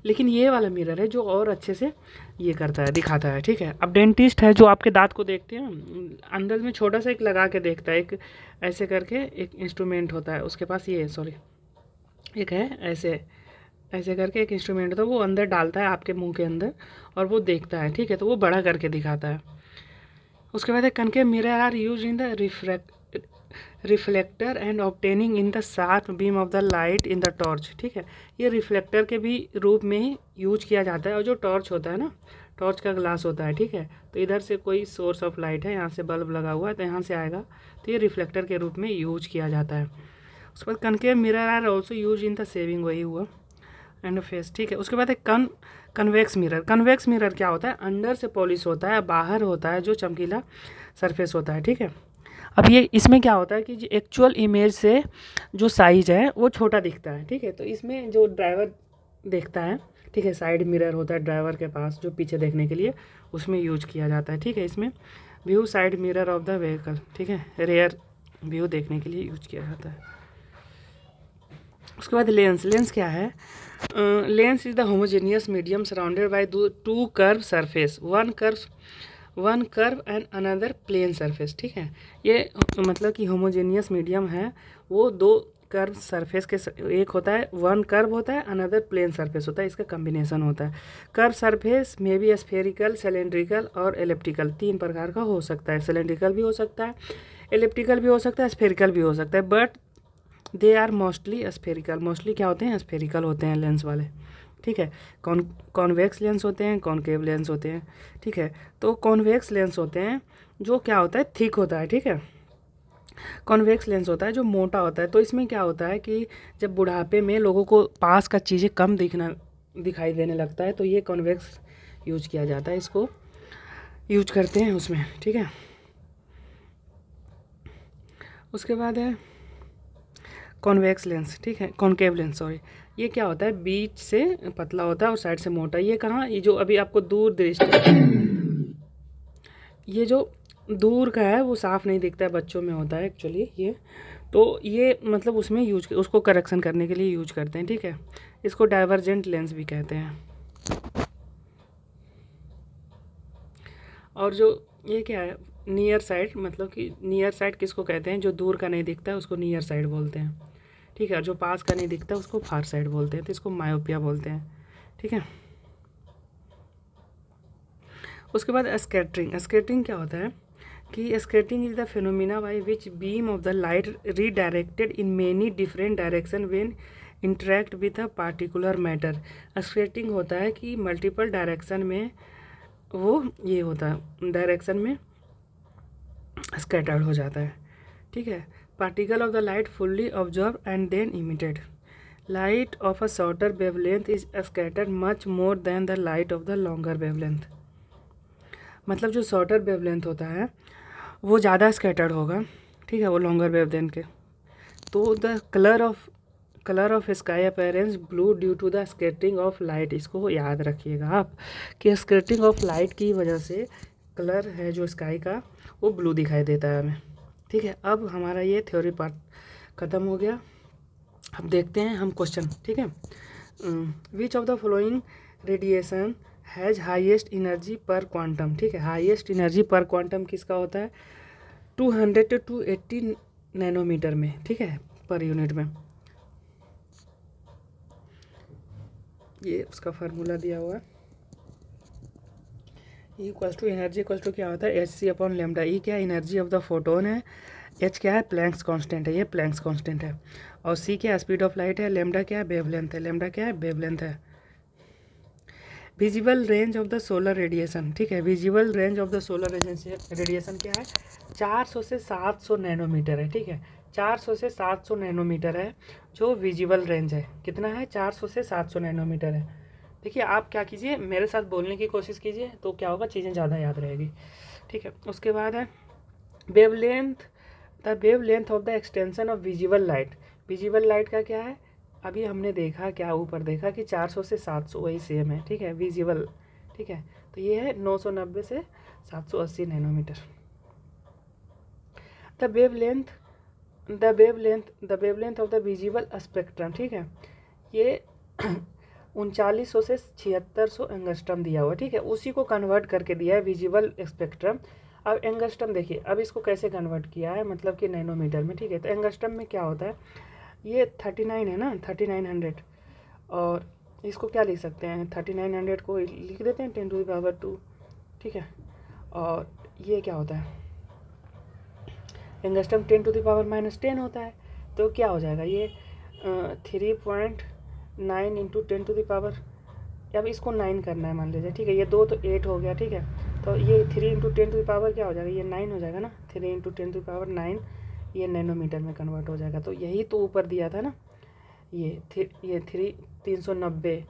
लेकिन ये वाला मिरर है जो और अच्छे से ये करता है, दिखाता है। ठीक है, अब डेंटिस्ट है जो आपके दांत को देखते हैं, अंदर में छोटा सा एक लगा के देखता है, एक ऐसे करके एक इंस्ट्रूमेंट होता है उसके पास, ये सॉरी एक है ऐसे करके एक इंस्ट्रूमेंट होता है, वो अंदर डालता है आपके मुंह के अंदर और वो देखता है। ठीक है, तो वो बड़ा करके दिखाता है। उसके बाद concave mirror are use in the reflector and obtaining in the sharp beam of the light in the torch. ठीक है, ये रिफ्लेक्टर के भी रूप में ही यूज किया जाता है। और जो टॉर्च होता है ना, टॉर्च का ग्लास होता है, ठीक है, तो इधर से कोई सोर्स ऑफ लाइट है, यहाँ से बल्ब लगा हुआ है तो यहाँ से आएगा, तो ये रिफ्लेक्टर के रूप में यूज किया जाता है। उसके बाद concave mirror are also use in the shaving, वही हुआ, एंड फेस। ठीक है, उसके बाद एक कन्वेक्स मिरर। कन्वेक्स मिरर क्या होता है? अंदर से पॉलिश होता है, बाहर होता है जो चमकीला सरफेस होता है। ठीक है, अब ये इसमें क्या होता है कि एक्चुअल इमेज से जो साइज है वो छोटा दिखता है। ठीक है, तो इसमें जो ड्राइवर देखता है, ठीक है, साइड मिरर होता है ड्राइवर के पास जो पीछे देखने के लिए, उसमें यूज किया जाता है। ठीक है, इसमें view side mirror of the vehicle, ठीक है, रेयर व्यू देखने के लिए यूज किया जाता है। उसके बाद लेंस, लेंस क्या है? Lens is the homogeneous medium surrounded by two curve surface, one curve and another plane surface, ठीक है। ये मतलब कि होमोजेनियस मीडियम है, वो दो कर्व सरफेस के एक होता है, वन कर्व होता है, अनदर प्लेन सरफेस होता है, इसका कम्बिनेशन होता है। कर्व सरफेस में भी स्फेरिकल, सिलेंड्रिकल और एलिप्टिकल, तीन प्रकार का हो सकता है। सिलेंड्रिकल भी हो सकता है, एलिप्टिकल भी हो सकता है, स्फेरिकल भी हो सकता है, but they are mostly spherical. Mostly क्या होते हैं? स्फेरिकल होते हैं लेंस वाले, ठीक है। कॉन्वेक्स लेंस होते हैं, कॉनकेव लेंस होते हैं, ठीक है। तो कॉन्वेक्स लेंस होते हैं जो क्या होता है? थिक होता है, ठीक है। कॉन्वेक्स लेंस होता है जो मोटा होता है। तो इसमें क्या होता है कि जब बुढ़ापे में लोगों को पास का चीज़ें कम दिखाई देने लगता है, तो ये कॉन्वेक्स यूज किया जाता है, इसको यूज करते हैं उसमें, ठीक है। उसके बाद है कॉन्वेक्स लेंस, ठीक है, कॉनकेव लेंस, सॉरी। ये क्या होता है? बीच से पतला होता है और साइड से मोटा। ये कहाँ? ये जो अभी आपको दूर दृष्टि, ये जो दूर का है वो साफ़ नहीं दिखता है, बच्चों में होता है एक्चुअली ये। तो ये मतलब उसमें उसको करेक्शन करने के लिए यूज करते हैं, ठीक है। इसको डाइवर्जेंट लेंस भी कहते हैं। और जो ये क्या है? नियर साइड, मतलब कि नियर साइड किसको कहते हैं? जो दूर का नहीं दिखता है उसको नियर साइड बोलते हैं, ठीक है। जो पास का नहीं दिखता उसको फार साइड बोलते हैं, तो इसको मायोपिया बोलते हैं, ठीक है। उसके बाद स्कैटरिंग। स्कैटरिंग क्या होता है कि scattering is the phenomena by which beam of the light redirected in many different direction when interact with a particular matter. Scattering होता है कि मल्टीपल डायरेक्शन में वो ये होता है, डायरेक्शन में स्कैटर्ड हो जाता है, ठीक है। Particle of the light fully observe and then emitted. Light of a shorter wavelength is scattered much more than the light of the longer wavelength. मतलब जो शॉर्टर वेवलेंथ होता है वो ज़्यादा स्कैटर्ड होगा, ठीक है, वो लॉन्गर वेवलेंथ के। तो the colour of sky appearance blue due to the scattering of light. इसको याद रखिएगा आप कि स्कैटरिंग ऑफ लाइट की वजह से कलर है जो स्काई का वो ब्लू दिखाई देता है हमें, ठीक है। अब हमारा ये थ्योरी पार्ट ख़त्म हो गया। अब देखते हैं हम क्वेश्चन, ठीक है। Which of the following radiation has highest energy पर क्वांटम, ठीक है। हाईएस्ट एनर्जी पर क्वांटम किसका होता है? 200 to 280 नैनोमीटर में, ठीक है, पर यूनिट में। ये उसका फार्मूला दिया हुआ है। Equals to energy equals to क्या होता है? hc/λ। ई क्या? एनर्जी ऑफ द फोटोन है। एच क्या है? प्लैंक्स कांस्टेंट है, ये प्लैंक्स कांस्टेंट है। और सी क्या? स्पीड ऑफ लाइट है। लैम्डा क्या है? वेवलेंथ है। लैम्डा क्या है? वेवलेंथ है। Visible range of the solar radiation, ठीक है। Visible range of the solar radiation क्या है? 400 से 700 नैनोमीटर है, ठीक है। 400 से 700 नैनोमीटर है जो विजिबल रेंज है। कितना है? 400 से 700 नैनोमीटर है। देखिए आप क्या कीजिए, मेरे साथ बोलने की कोशिश कीजिए, तो क्या होगा, चीज़ें ज़्यादा याद रहेगी, ठीक है। उसके बाद है wavelength, the wavelength of the extension of visible light. Visible light का क्या है? अभी हमने देखा क्या, ऊपर देखा कि 400 से 700 वही सेम है, ठीक है, विजिबल, ठीक है। तो ये है 990 से 780 nanometre. The wavelength of the visible spectrum, ठीक है। ये 3900 से 7600 एंगस्ट्रम दिया हुआ, ठीक है। उसी को कन्वर्ट करके दिया है विजिबल स्पेक्ट्रम। अब एंगस्ट्रम देखिए, अब इसको कैसे कन्वर्ट किया है, मतलब कि नैनोमीटर में, ठीक है। तो एंगस्ट्रम में क्या होता है? ये 39 है ना, 3900। और इसको क्या लिख सकते हैं? 3900 को लिख देते हैं 10⁻², ठीक है। और ये क्या होता है? एंगस्ट्रम 10⁻−10 होता है। तो क्या हो जाएगा ये? 3.9 इंटू 10⁻, अब इसको 9 करना है मान लीजिए, ठीक है। ये 2 तो 8 हो गया, ठीक है। तो ये 3 इंटू 10⁻, क्या हो जाएगा? ये 9 हो जाएगा ना, 3 इंटू 10⁻9, ये नैनोमीटर में कन्वर्ट हो जाएगा। तो यही तो ऊपर दिया था ना, ये 390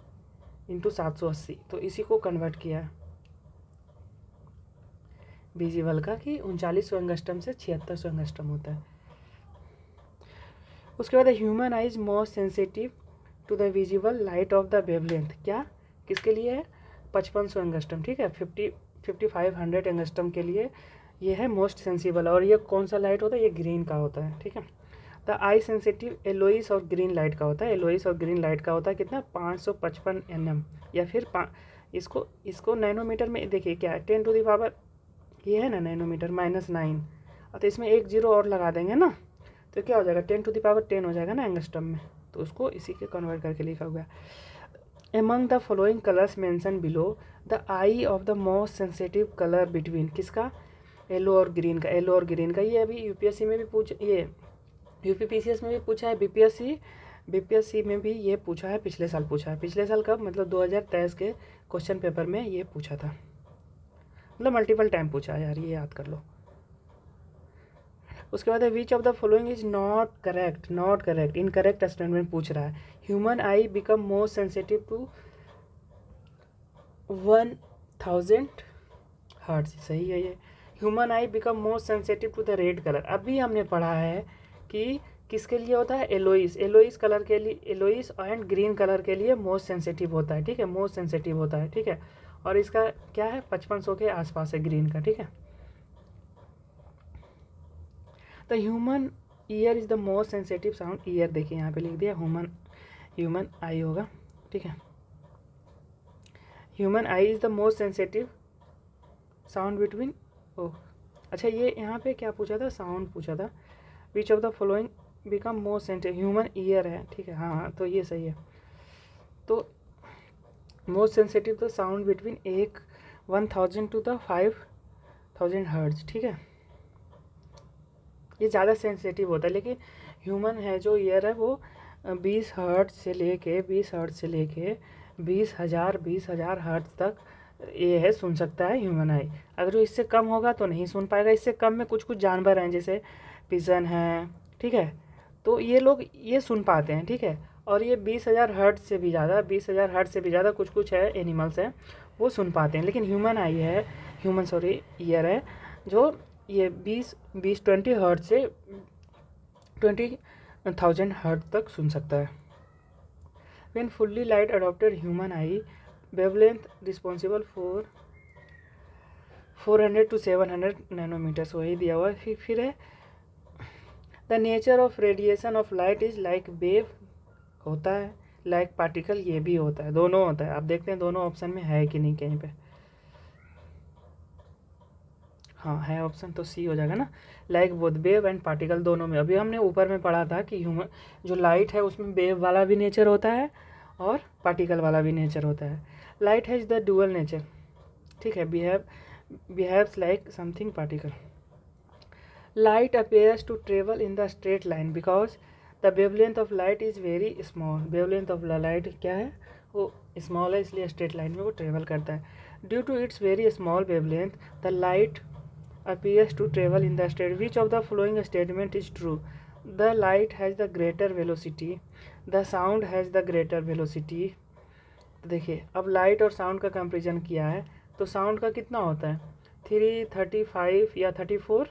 इंटू 780, तो इसी को कन्वर्ट किया विजिबल का कि 3900 एंगस्ट्रम से 7600 एंगस्ट्रम होता है। उसके बाद human eyes most sensitive to the visible light of the wavelength, क्या किसके लिए है? 5500 एंगस्ट्रम, ठीक है। 5500 एंगस्ट्रम के लिए ये है मोस्ट सेंसिबल, और ये कौन सा लाइट होता है, ये ग्रीन का होता है, ठीक है। द आई सेंसिटिव एलोइस और ग्रीन लाइट का होता है, एलोइस और ग्रीन लाइट का होता है कितना, 555 nm, या फिर इसको नैनोमीटर में देखिए क्या है, 10⁻, ये है ना नैनोमीटर, -9, तो इसमें एक जीरो और लगा देंगे ना, तो क्या हो जाएगा, 10⁻10 हो जाएगा ना एंगस्ट्रम में, तो उसको इसी के कन्वर्ट करके लिखा हुआ है। Among the following colours mention below, the I of the most sensitive colour between, किसका, येलो और ग्रीन का, येलो और ग्रीन का। ये अभी यूपीएससी में भी ये यूपीपीसीएस में भी पूछा है, बीपीएससी में भी ये पूछा है, पिछले साल पूछा है, पिछले साल कब, मतलब 2023 के क्वेश्चन पेपर में ये पूछा था, मतलब मल्टीपल टाइम पूछा है यार, ये याद कर लो। उसके बाद है which of the following is not correct, incorrect statement पूछ रहा है। Human eye become most sensitive to 1000 hertz, सही है ये। Human eye become most sensitive to the red colour, अभी हमने पढ़ा है कि किसके लिए होता है, एलोइस कलर के लिए, एलोइस एंड ग्रीन कलर के लिए मोस्ट सेंसिटिव होता है, ठीक है, मोस्ट सेंसिटिव होता है, ठीक है। और इसका क्या है, 5500 के आसपास है ग्रीन का, ठीक है। The human ear is the most sensitive sound, year देखिए यहाँ पे लिख दिया, ह्यूमन आई होगा, ठीक है। Human eye is the most sensitive sound between, ओह अच्छा, ये यहाँ पे क्या पूछा था, साउंड पूछा था। विच of the following become most sensitive, human ear है, ठीक है, हाँ तो ये सही है। तो मोस्ट सेंसिटिव तो साउंड बिटवीन 1000 to 5000 हर्ट्ज, ठीक है, ये ज़्यादा सेंसिटिव होता है। लेकिन ह्यूमन है जो ईयर है वो 20 हर्ट्ज से लेके 20,000 हर्ट्ज तक ये है, सुन सकता है ह्यूमन आई। अगर जो इससे कम होगा तो नहीं सुन पाएगा। इससे कम में कुछ जानवर हैं जैसे पिजन हैं, ठीक है, तो ये लोग ये सुन पाते हैं, ठीक है। और ये 20,000 हर्ट्ज से भी ज़्यादा कुछ है एनिमल्स हैं वो सुन पाते हैं। लेकिन ह्यूमन आई है, ईयर है जो ये 20 हर्ट्ज से 20,000 हर्ट्ज तक सुन सकता है। When fully light adopted human eye wavelength responsible for 400 to 700 nanometres, वही दिया हुआ है। फिर है the nature of radiation of light is like wave, होता है, लाइक पार्टिकल, ये भी होता है, दोनों होता है। आप देखते हैं दोनों ऑप्शन में है कि नहीं कहीं पे, हाँ है ऑप्शन, तो सी हो जाएगा ना, like both wave and particle, दोनों में। अभी हमने ऊपर में पढ़ा था कि ह्यूमन जो लाइट है उसमें वेव वाला भी नेचर होता है और पार्टिकल वाला भी नेचर होता है। Light has the dual nature, ठीक है, behaves like something particle. Light appears to travel in the straight line because the wavelength of light is very small, wavelength of light क्या है, वो स्मॉल है, इसलिए स्ट्रेट लाइन में वो travel करता है। Due to its very small wavelength the light appears to travel in the state. Which of the following statement is true? The light has the greater velocity, the sound has the greater velocity. तो देखिए अब light और sound का comparison किया है, तो sound का कितना होता है, 335 या 34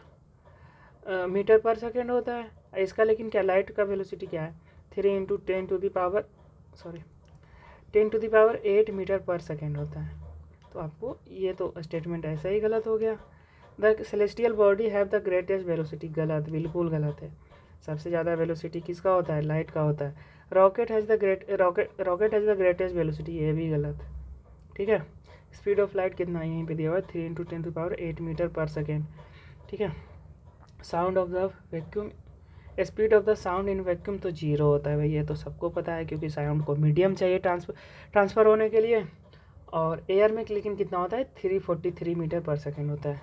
मीटर पर सेकेंड होता है। इसका लेकिन क्या, लाइट का वेलोसिटी क्या है, 3 × 10⁻8 मीटर पर सेकेंड होता है। तो आपको ये तो स्टेटमेंट ऐसा ही गलत हो गया। The celestial body have the greatest velocity, गलत, बिल्कुल गलत है। सबसे ज़्यादा वेलोसिटी किसका होता है, लाइट का होता है। Rocket has the greatest velocity, ये भी गलत, ठीक है। स्पीड ऑफ लाइट कितना यहीं पे दिया हुआ है, 3 × 10⁸ मीटर पर सेकेंड, ठीक है। Sound of the vacuum, speed of the sound in vacuum तो 0 होता है भाई, ये तो सबको पता है, क्योंकि साउंड को मीडियम चाहिए ट्रांसफ़र होने के लिए। और एयर में लेकिन कितना होता है, 343 मीटर पर सेकेंड होता है,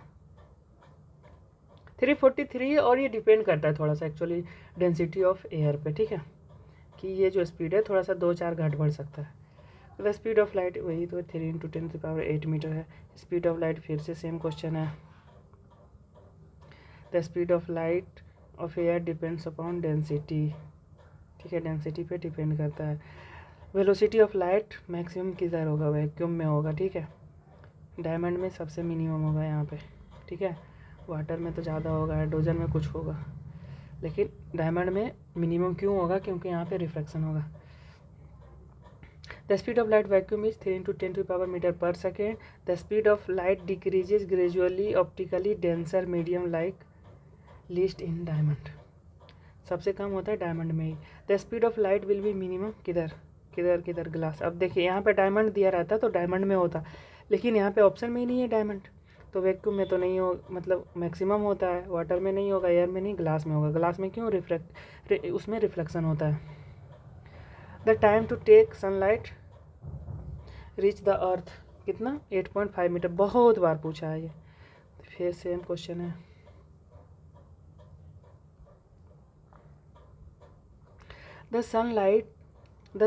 343। और ये डिपेंड करता है थोड़ा सा एक्चुअली डेंसिटी ऑफ एयर पे, ठीक है, कि ये जो स्पीड है थोड़ा सा 2-4 घट बढ़ सकता है। द स्पीड ऑफ लाइट वही तो 3 × 10⁸ मीटर है। स्पीड ऑफ लाइट फिर से सेम क्वेश्चन है। The speed of light of air depends upon density, ठीक है, डेंसिटी पे डिपेंड करता है। वेलोसिटी ऑफ लाइट मैक्सिमम किधर होगा, वैक्यूम में होगा, ठीक है। डायमंड में सबसे मिनिमम होगा यहाँ पे, ठीक है। वाटर में तो ज़्यादा होगा, हाइड्रोजन में कुछ होगा, लेकिन डायमंड में मिनिमम क्यों होगा, क्योंकि यहाँ पे रिफ्रैक्शन होगा। The speed of light vacuum is 3 × 10⁻⁻ metre per second. The speed of light decreases gradually optically denser medium like least in diamond. सबसे कम होता है डायमंड में ही. The speed of light will be minimum किधर किधर किधर ग्लास. अब देखिए यहाँ पे डायमंड दिया रहता तो डायमंड में होता, लेकिन यहाँ पे ऑप्शन में ही नहीं है डायमंड, तो वैक्यूम में तो नहीं हो, मतलब मैक्सिमम होता है. वाटर में नहीं होगा, एयर में नहीं, ग्लास में होगा. ग्लास में क्यों? उसमें रिफ्लेक्शन होता है. The time to take sunlight reach the earth कितना? 8.5 मीटर. बहुत बार पूछा है ये, फिर सेम क्वेश्चन है. The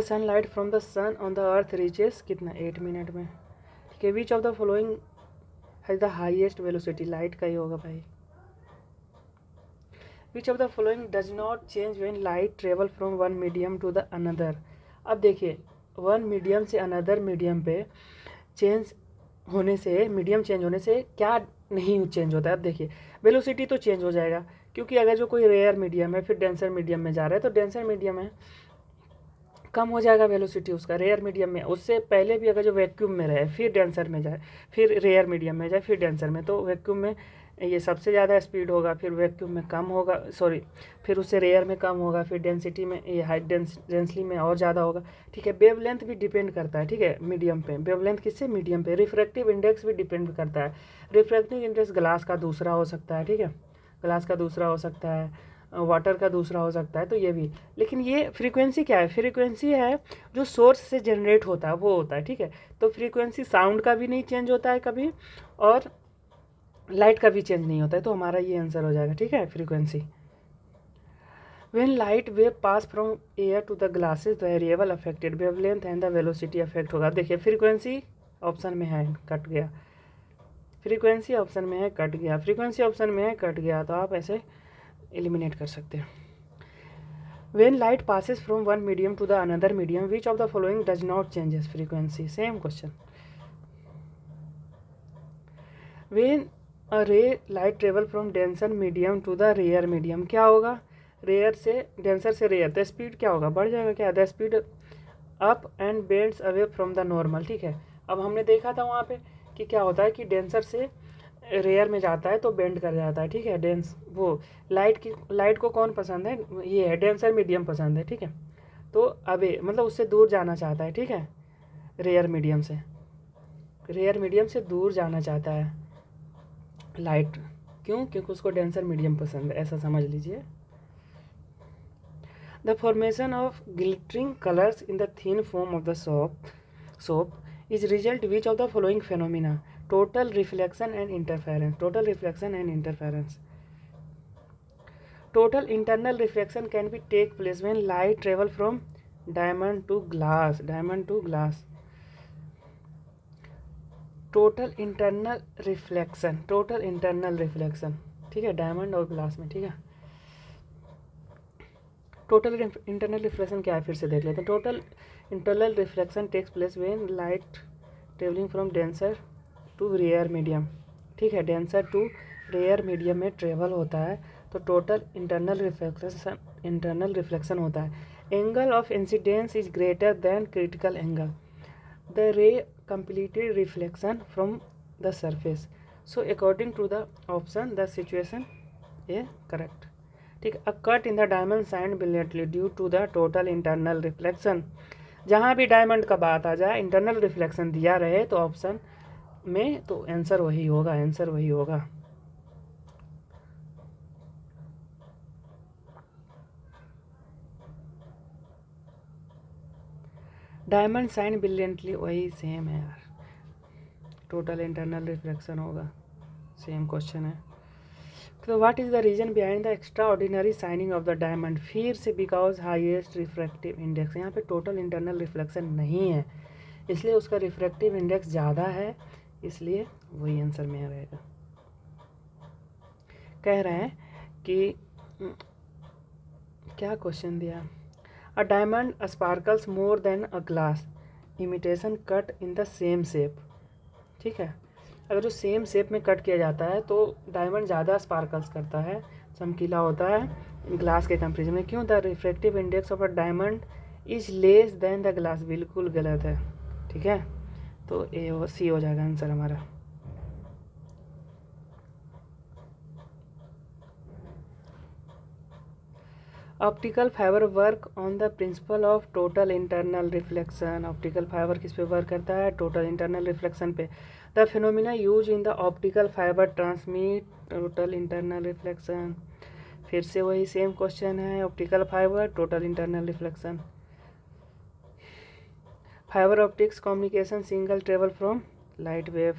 sunlight from the sun on the earth reaches कितना? 8 मिनट में. ठीक है. Which of the following has the highest velocity? Light का ही होगा भाई. Which of the following does not change when light travel from one medium to the another. अब देखिए, वन मीडियम से अनदर मीडियम पे चेंज होने से, मीडियम चेंज होने से क्या नहीं चेंज होता है? अब देखिए, वेलोसिटी तो चेंज हो जाएगा, क्योंकि अगर जो कोई रेयर मीडियम है फिर डेंसर मीडियम में जा रहा है, तो डेंसर मीडियम है, कम हो जाएगा वेलोसिटी उसका. रेयर मीडियम में उससे पहले भी अगर जो वैक्यूम में रहे फिर डेंसर में जाए, फिर रेयर मीडियम में जाए, फिर डेंसर में, तो वैक्यूम में ये सबसे ज़्यादा स्पीड होगा, फिर वैक्यूम में कम होगा, फिर उससे रेयर में कम होगा, फिर डेंसिटी में, ये हाई डेंसली में और ज़्यादा होगा. ठीक है. वेवलेंथ भी डिपेंड करता है. ठीक है. मीडियम पे वेवलेंथ किससे? मीडियम पे. रिफ्रैक्टिव इंडेक्स भी डिपेंड करता है. रिफ्रैक्टिव इंडेक्स ग्लास का दूसरा हो सकता है. ठीक है. ग्लास का दूसरा हो सकता है, वाटर का दूसरा हो सकता है, तो ये भी. लेकिन ये फ्रीक्वेंसी क्या है? फ्रीक्वेंसी है जो सोर्स से जनरेट होता है वो होता है. ठीक है. तो फ्रीक्वेंसी साउंड का भी नहीं चेंज होता है कभी, और लाइट का भी चेंज नहीं होता है, तो हमारा ये आंसर हो जाएगा. ठीक है. Frequency. When light wave pass from air to the glasses variable affected wavelength and the velocity affect होगा. देखिए, फ्रीक्वेंसी ऑप्शन में है, कट गया. फ्रीक्वेंसी ऑप्शन में है, कट गया. फ्रीक्वेंसी ऑप्शन में है, कट गया, तो आप ऐसे एलिमिनेट कर सकते हैं. When light passes from one medium to the another medium, which of the following does not changes frequency? Same question. When a ray light travel from denser medium to the rare medium, क्या होगा? Rare से denser से rare, तो speed क्या होगा? बढ़ जाएगा. क्या? The speed up and bends away from the normal. ठीक है. अब हमने देखा था वहाँ पे कि क्या होता है कि डेंसर से रेयर में जाता है तो बेंड कर जाता है. ठीक है. डेंस, वो लाइट को कौन पसंद है? ये है डेंसर मीडियम पसंद है. ठीक है. तो अबे मतलब उससे दूर जाना चाहता है. ठीक है. रेयर मीडियम से दूर जाना चाहता है लाइट. क्यों? क्योंकि उसको डेंसर मीडियम पसंद है, ऐसा समझ लीजिए. The formation of glittering colours in the thin foam of the soap is result which of the following phenomena? Total reflection and interference. Total reflection and interference. Total internal reflection can be take place when light travel from diamond to glass. Total internal reflection. ठीक है. Diamond और glass में. ठीक है. Total internal reflection क्या है? फिर से देख लेते हैं. Total internal reflection takes place when light travelling from denser to rare medium. ठीक है. डेंसर टू रेयर मीडियम में ट्रेवल होता है, तो टोटल इंटरनल रिफ्लेक्शन होता है. Angle of incidence is greater than critical angle. The ray completed reflection from the surface. So according to the option the situation A correct. ठीक है. A cut in the diamond shine brilliantly due to the total internal reflection. जहाँ भी diamond का बात आ जाए, internal reflection दिया रहे, तो ऑप्शन में तो आंसर वही होगा. डायमंड शाइन ब्रिलियंटली वही सेम है यार. टोटल इंटरनल रिफ्लेक्शन होगा. सेम क्वेश्चन है. तो what is the reason behind the extraordinary shining of the diamond? फिर से बिकॉज हाईएस्ट रिफ्रैक्टिव इंडेक्स. यहाँ पे टोटल इंटरनल रिफ्लेक्शन नहीं है, इसलिए उसका रिफ्रैक्टिव इंडेक्स ज़्यादा है, इसलिए वही आंसर में रहेगा. कह रहे हैं कि क्या क्वेश्चन दिया? A diamond sparkles more than a glass imitation cut in the same shape. ठीक है. अगर जो सेम शेप में कट किया जाता है तो डायमंड ज़्यादा स्पार्कल्स करता है, चमकीला होता है ग्लास के कंपेरिजन में. क्यों? The refractive index of a diamond is less than the glass, बिल्कुल गलत है, ठीक है। तो ए और सी हो जाएगा आंसर हमारा। Optical fibre work on the principle of total internal reflection. Optical fibre किस पे वर्क करता है? टोटल इंटरनल रिफ्लेक्शन पे। The phenomena use in the optical fibre transmit total internal reflection. फिर से वही सेम क्वेश्चन है, optical fibre total internal reflection. Fibre optics communication single travel from light wave.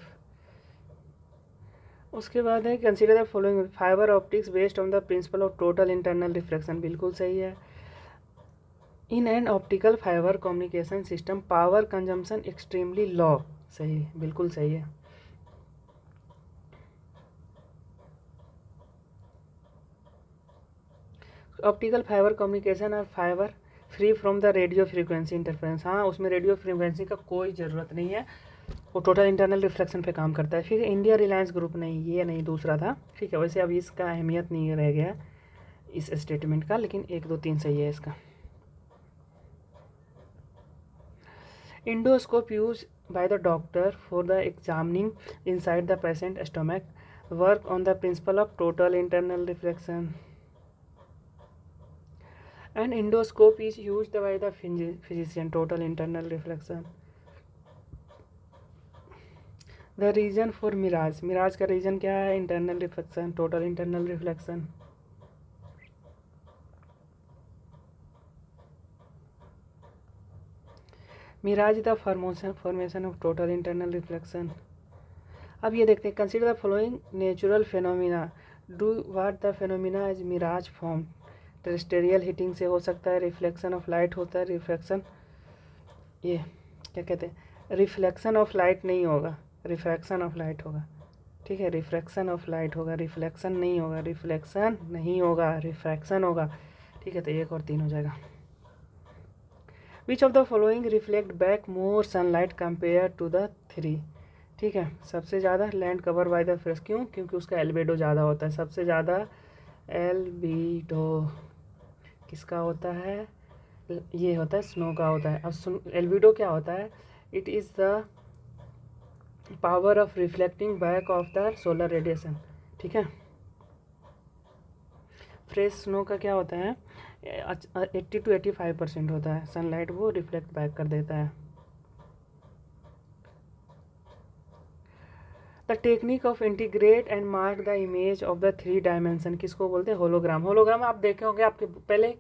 उसके बाद है consider the following fibre optics based on the principle of total internal reflection, बिल्कुल सही है। In and optical fibre communication system power consumption extremely low, सही, बिल्कुल सही है। ऑप्टिकल फाइबर कम्युनिकेशन और fibre free from the radio frequency interference, हाँ उसमें रेडियो फ्रीक्वेंसी का कोई ज़रूरत नहीं है, वो टोटल इंटरनल रिफ्लेक्शन पे काम करता है। फिर इंडिया रिलायंस ग्रुप, नहीं ये नहीं, दूसरा था, ठीक है। वैसे अब इसका अहमियत नहीं रह गया इस स्टेटमेंट का, लेकिन 1 2 3 सही है इसका। Endoscope use by the doctor for the examining inside the patient stomach work on the principle of total internal reflection. An endoscope is used by the physician, total internal reflection. The reason for mirage, mirage का reason क्या है? Internal reflection, total internal reflection. Mirage the formation of total internal reflection. अब ये देखते हैं, consider the following natural phenomena do what the phenomena as mirage form. Terrestrial heating से हो सकता है, रिफ्लेक्शन ऑफ लाइट होता है, रिफ्लेक्शन, ये क्या कहते हैं, रिफ्लेक्शन ऑफ लाइट नहीं होगा, रिफ्रैक्शन ऑफ लाइट होगा, ठीक है। रिफ्रैक्शन ऑफ लाइट होगा, रिफ्लेक्शन नहीं होगा, रिफ्लेक्शन नहीं होगा, रिफ्रैक्शन होगा, ठीक है। तो 1 और 3 हो जाएगा। Which of the following reflect back more sunlight compare to the 3, ठीक है। सबसे ज़्यादा land cover by the face, क्यों? क्योंकि उसका एल्बेडो ज़्यादा होता है, सबसे ज़्यादा एल्बीडो किसका होता है? ये होता है स्नो का होता है। अब एल्बीडो क्या होता है? It is the power of reflecting back of the solar radiation, ठीक है। फ्रेश स्नो का क्या होता है? 80 to 85% होता है सनलाइट, वो रिफ्लेक्ट बैक कर देता है। The technique of integrate and mark the image of the 3 dimension किसको बोलते हैं? होलोग्राम। होलोग्राम आप देखे होंगे, आपके पहले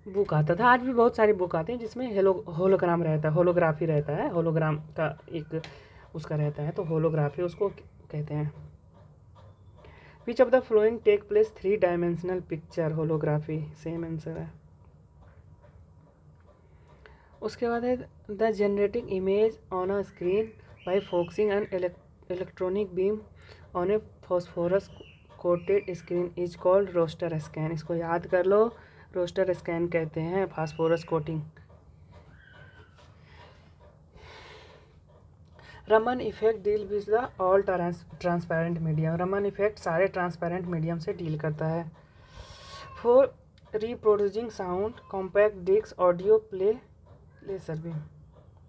बुक आता था, आज भी बहुत सारी बुक आती हैं जिसमें होलोग्राम रहता है, होलोग्राफी रहता है, होलोग्राम का एक उसका रहता है, तो होलोग्राफी उसको कहते हैं। Which of the following take place 3 dimensional picture? Holography, same answer है। उसके बाद है the generating image on a screen by focusing an electronic beam on a phosphorus coated screen is called raster scan. इसको याद कर लो, raster scan कहते हैं phosphorus coating. Raman effect deal with the all transparent medium. Raman effect सारे transparent medium से deal करता है। For reproducing sound compact disc audio play laser beam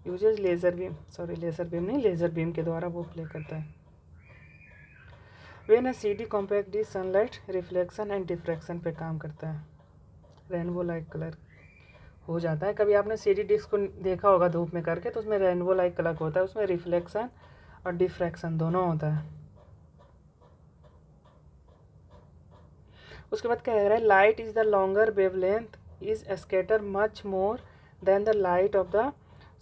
uses laser beam, sorry laser beam नहीं, लेजर बीम के द्वारा वो प्ले करता है। When a CD compact disc sunlight reflection and diffraction पे काम करता है, रेनबो लाइक कलर हो जाता है। कभी आपने CD डिस्क को देखा होगा धूप में करके, तो उसमें रेनबो लाइक कलर होता है, उसमें रिफ्लेक्शन और डिफ्रैक्शन दोनों होता है। उसके बाद क्या कह रहा है? Light is the longer wavelength is scatter much more than the light of the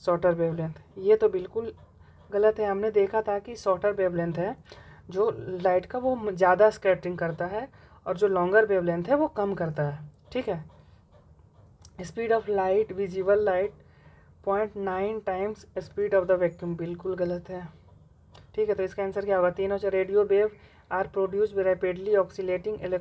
shorter wavelength. ये तो बिल्कुल गलत है। हमने देखा था कि शॉर्टर वेवलेंथ है जो लाइट का, वो ज़्यादा स्कैटरिंग करता है, और जो लॉन्गर वेवलेंथ है वो कम करता है, ठीक है। Speed of light, visible light 0.9 times speed of the vacuum, बिल्कुल गलत है, ठीक है। तो इसका आंसर क्या होगा? तीनों से radio wave are produce rapidly oscillating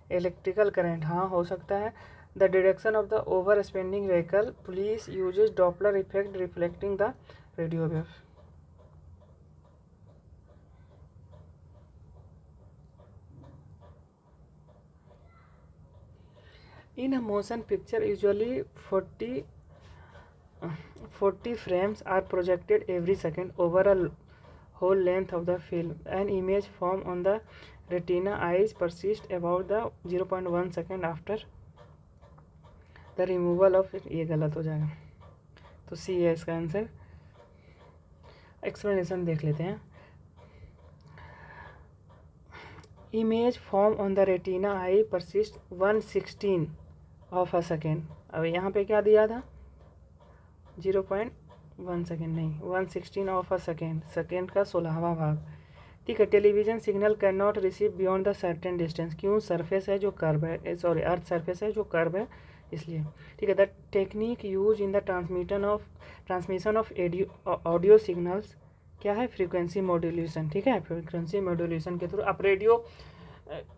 electrical current, हाँ हो सकता है। The direction of the over spending vehicle police uses Doppler effect reflecting the radio wave. In a motion picture usually 40 40 frames are projected every second over a whole length of the film. An image formed on the retina eyes persist about the 0.1 second after the removal of it. ये गलत हो जाएगा, तो सी है इसका answer. Explanation देख लेते हैं। Image form on the retina I persist 1/16 of a second. अब यहाँ पे क्या दिया था, 0.1 सेकेंड नहीं, 1/16 ऑफ अ सेकेंड, सेकेंड का 16वां भाग। ठीक है। Television signal can not receive beyond the certain distance. क्यों? सरफेस है जो कर्व है, सॉरी अर्थ सरफेस है जो कर्व है, इसलिए। ठीक है। The technique use in the transmission of audio signals क्या है? Frequency modulation. ठीक है। फ्रीक्वेंसी मॉड्यूलेशन के थ्रू आप रेडियो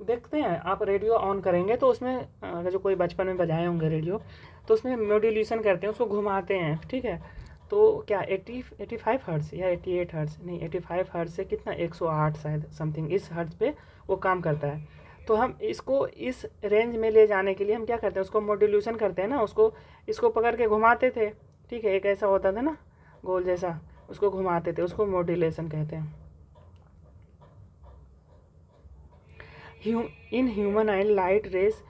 देखते हैं, आप रेडियो ऑन करेंगे तो उसमें अगर जो कोई बचपन में बजाए होंगे रेडियो, तो उसमें मॉड्यूलेशन करते हैं, उसको घुमाते हैं। ठीक है। तो क्या 85 हर्ट्ज या 88 हर्ट्ज, नहीं 85 हर्ट्ज से कितना 108 शायद समथिंग, इस हर्ट्ज पे वो काम करता है। तो हम इसको इस रेंज में ले जाने के लिए हम क्या करते हैं, उसको मॉड्यूलेशन करते हैं ना, इसको पकड़ के घुमाते थे। ठीक है। एक ऐसा होता था ना गोल जैसा, उसको घुमाते थे, उसको मॉड्यूलेशन कहते हैं। In human eye light rays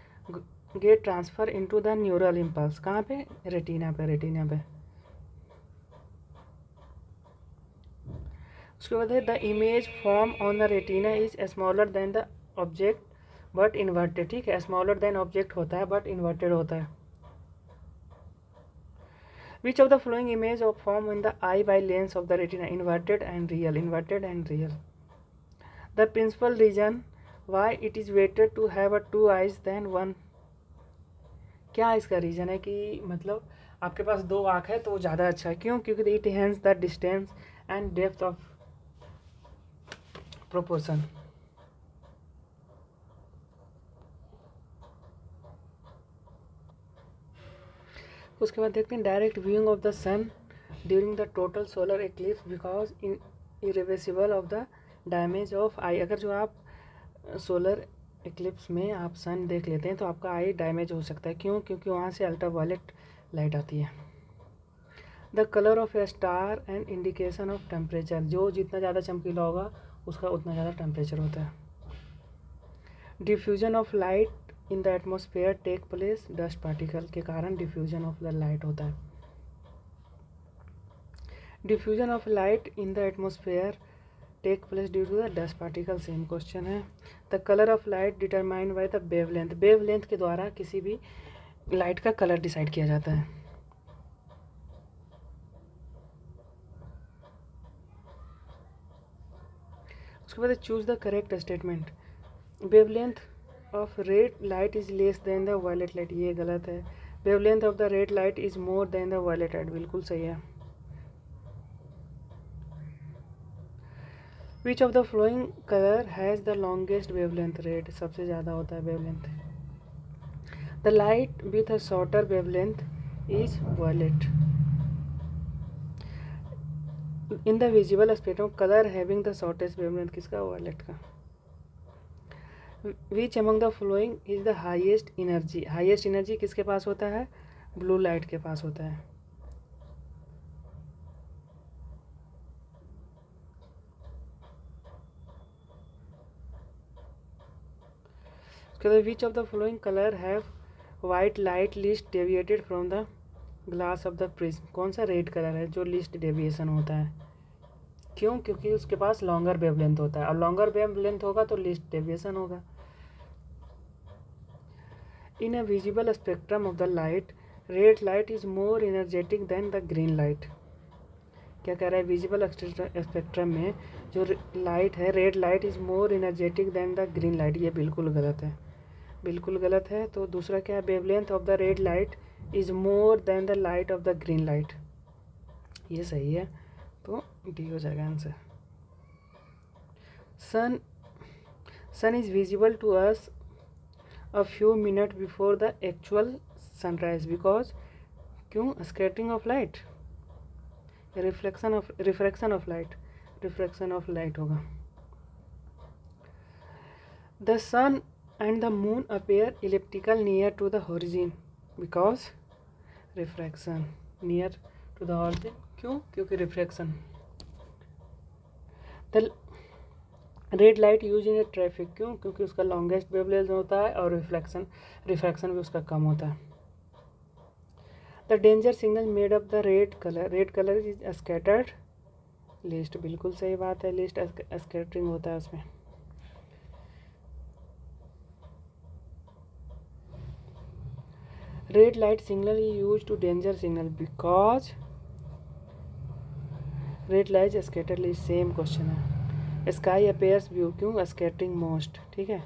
get transfer into the neural impulse. कहाँ पे? रेटिना पे। उसके बाद है the image form on the retina is smaller than the object but inverted. ठीक है। स्मॉलर देन ऑब्जेक्ट होता है बट इन्वर्टेड होता है। Which of the following image of form in the eye by lens of the retina? Inverted and real. The principal reason why it is better to have a two eyes than one. क्या इसका reason है कि मतलब आपके पास दो आँख है तो वो ज़्यादा अच्छा है। क्यों? क्योंकि it hence the distance and depth of proportion. उसके बाद देखते हैं direct viewing of the sun during the total solar eclipse because irreversible of the damage of eye. अगर जो आप सोलर एक्लिप्स में आप सन देख लेते हैं तो आपका आई डैमेज हो सकता है। क्यों? क्योंकि वहाँ से अल्ट्रावायलेट लाइट आती है। The colour of A star and indication of temperature. जो जितना ज़्यादा चमकीला होगा उसका उतना ज़्यादा टेम्परेचर होता है। Diffusion of light in the atmosphere take place dust particle के कारण डिफ्यूजन ऑफ द लाइट होता है। Diffusion of light in the atmosphere take place due to the dust particle. Same question है। The colour of light determined by the wavelength. Wavelength के द्वारा किसी भी light का कलर डिसाइड किया जाता है। उसके बाद choose the correct statement. Wavelength of red light is less than the violet light, ये गलत है। Wavelength of the red light is more than the violet light, बिल्कुल सही है। Which of the following colour has the longest wavelength? Red सबसे ज़्यादा होता है wavelength. The light with a shorter wavelength is violet. In the visible spectrum colour having the shortest wavelength किसका? Violet का। Which among the following is the highest energy? Highest energy किसके पास होता है? Blue light के पास होता है। Which of the following colour have white light least deviated from the glass of the prism? कौन सा रेड कलर है जो लीस्ट डेविएशन होता है? क्यों? क्योंकि उसके पास लॉन्गर वेवलेंथ होता है, और लॉन्गर वेवलेंथ होगा तो लीस्ट डेविएशन होगा। In a visible spectrum of the light red light is more energetic than the green light. क्या कह रहा है? विजिबल स्पेक्ट्रम में जो लाइट है red light is more energetic than the green light, ये बिल्कुल गलत है, बिल्कुल गलत है। तो दूसरा क्या है? Wavelength of the red light is more than the light of the green light, ये सही है। तो डी हो जाएगा answer. Sun is visible to us a few minutes before the actual sunrise because क्यों? Scattering of light, refraction of light होगा। The sun and the moon appear elliptical near to the horizon because refraction, near to the origin. क्यों? क्योंकि refraction. The red light use in A traffic. क्यों? क्योंकि उसका longest wavelength होता है और refraction भी उसका कम होता है। The danger signal made of the red colour is scattered least. बिल्कुल सही बात है, लिस्ट स्कैटरिंग होता है उसमें। Red light signal is use to danger signal because red light scatter least. Same question है। Sky appears blue. क्यों? Scattering most. ठीक है,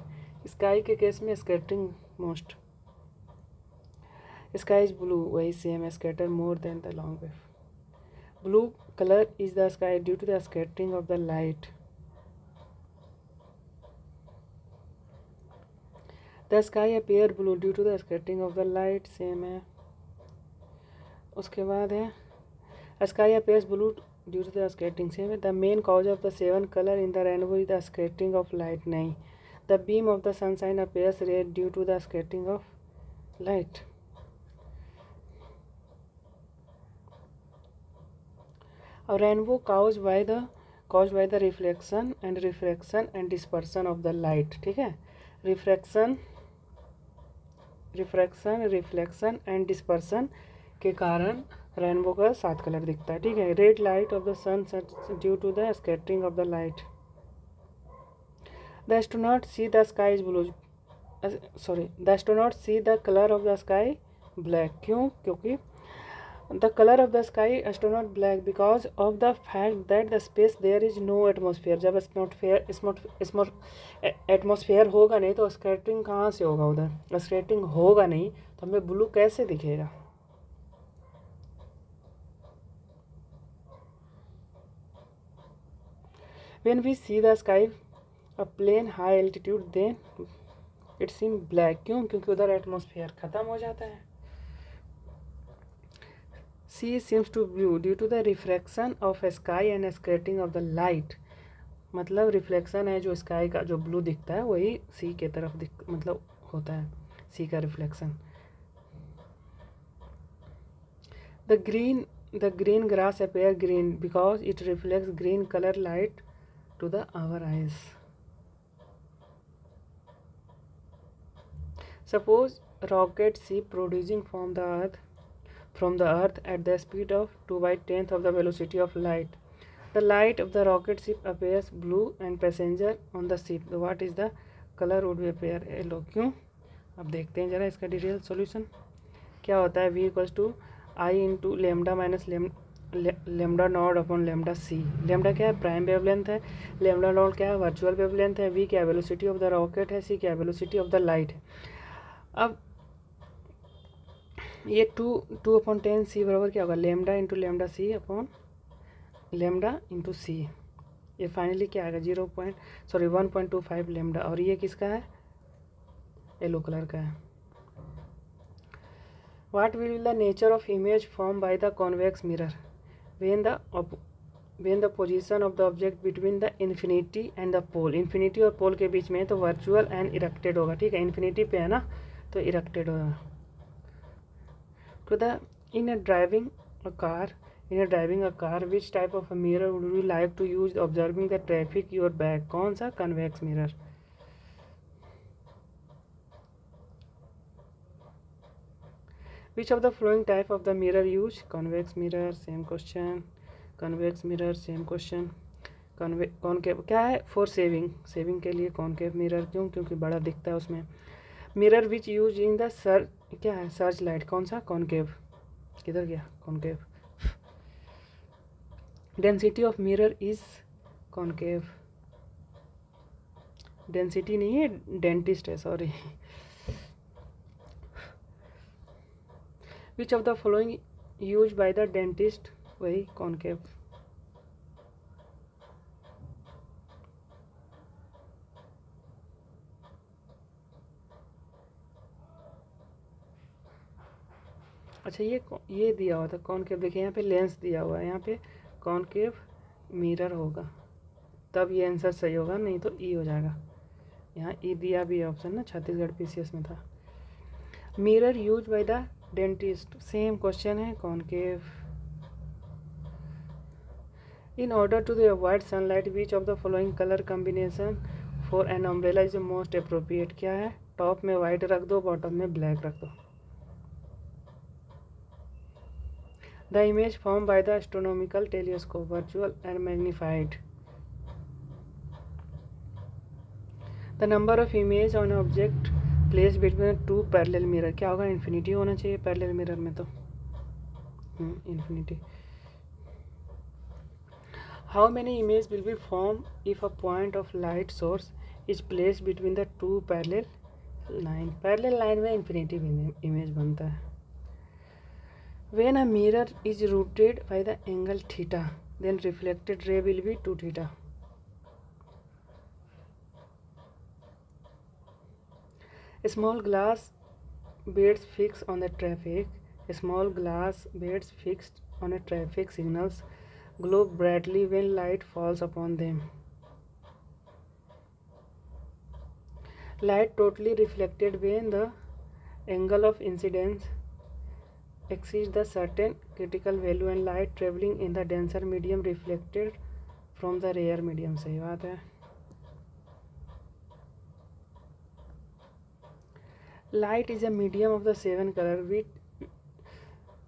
स्काई के केस में scattering most. Sky is blue, वही same, scatter more than the long wave. Blue color is the sky due to the scattering of the light. The sky appear blue due to the scattering of the light. Same है। उसके बाद है sky appears blue due to the scattering. Same है। The main cause of the seven color in the rainbow is the scattering of light. नहीं। The beam of the sunshine appears red due to the scattering of light. A rainbow caused by the reflection and dispersion of the light. ठीक है, refraction and dispersion के कारण rainbow का 7 colour दिखता है। ठीक है, red light of the sun due to the scattering of the light. The astronaut see the sky is blue. The astronaut see the colour of the sky black. क्यों? क्योंकि the color of the sky astronaut black because of the fact that the space there is no atmosphere. जब atmosphere होगा नहीं तो scattering कहाँ से होगा? उधर स्कैटरिंग होगा नहीं तो हमें ब्लू कैसे दिखेगा? when we see the sky a plane high altitude then it seem black. क्यों? क्योंकि उधर एटमोसफेयर ख़त्म हो जाता है। Sea seems to blue due to the refraction of sky and scattering of the light. मतलब रिफ्लेक्शन है जो स्काई का जो ब्लू दिखता है वही सी के तरफ मतलब होता है, सी का reflection. The green grass appear green because it reflects green colour light to the our eyes. Suppose rocket C producing from the earth at the speed of 2/10 of the velocity of light. The light of the rocket ship appears blue and passenger on the ship. What is the color would be appear yellow? क्यों? अब देखते हैं जरा इसका detail solution. क्या होता है? v equals to I into lambda minus lambda not upon lambda C. Lambda क्या है? प्राइम वेवलेंथ है। लेमडा नॉट क्या है? वर्चुअल वेवलेंथ है। v क्या है? वेलोसिटी ऑफ द रॉकेट है। c क्या है? वेलोसिटी ऑफ द लाइट है। अब ये 2/10 सी बराबर क्या होगा? लेमडा इंटू लेमडा सी अपॉन लेमडा इंटू सी। ये फाइनली क्या आएगा? 1.25 लेमडा। और ये किसका है? येलो कलर का है। What will be the nature of image form by the convex mirror when the position of the object between the infinity and the pole. Infinity और पोल के बीच में तो वर्चुअल एंड इरेक्टेड होगा। ठीक है, infinity पे है ना तो इरेक्टेड होगा। To the in a driving a car which type of a mirror would you like to use observing the traffic your back? कौन सा? convex mirror। which of the following type of the mirror use convex mirror? same question। convex mirror same question। Concave क्या है? For saving के लिए concave mirror. क्यों? क्योंकि बड़ा दिखता है उसमें। Mirror which use in the क्या है? Search light. कौन सा? कॉनकेव। किधर गया? Concave. Density of mirror is concave. Density नहीं है, डेंटिस्ट है, sorry. Which of the following use by the dentist? वही कॉनकेव। अच्छा, ये दिया हुआ था कॉनकेव। देखिए यहाँ पे लेंस दिया हुआ है, यहाँ पे कॉनकेव मिरर होगा तब ये आंसर सही होगा, नहीं तो ई हो जाएगा। यहाँ ई दिया भी है ऑप्शन ना, छत्तीसगढ़ पीसीएस में था। Mirror use by the dentist, same question है। Concave In order to avoid sunlight, which of the following color combination for an umbrella is the most appropriate? क्या है? टॉप में वाइट रख दो, बॉटम में ब्लैक रख दो. The image formed by the astronomical telescope, virtual and magnified. The number of images on object placed between two parallel mirror. क्या होगा? इन्फिनिटी होना चाहिए पैरेलल मिरर में तो. Infinity. How many images will be formed if a point of light source is placed between the two parallel line? Parallel line में infinity image बनता है. When a mirror is rotated by the angle theta, then reflected ray will be 2 theta. Small glass beads fixed on the traffic. Small glass beads fixed on a traffic signals glow brightly when light falls upon them. Light totally reflected when the angle of incidence exceeds the certain critical value and light traveling in the denser medium reflected from the rare medium. सही बात है. Light is a medium of the 7 color.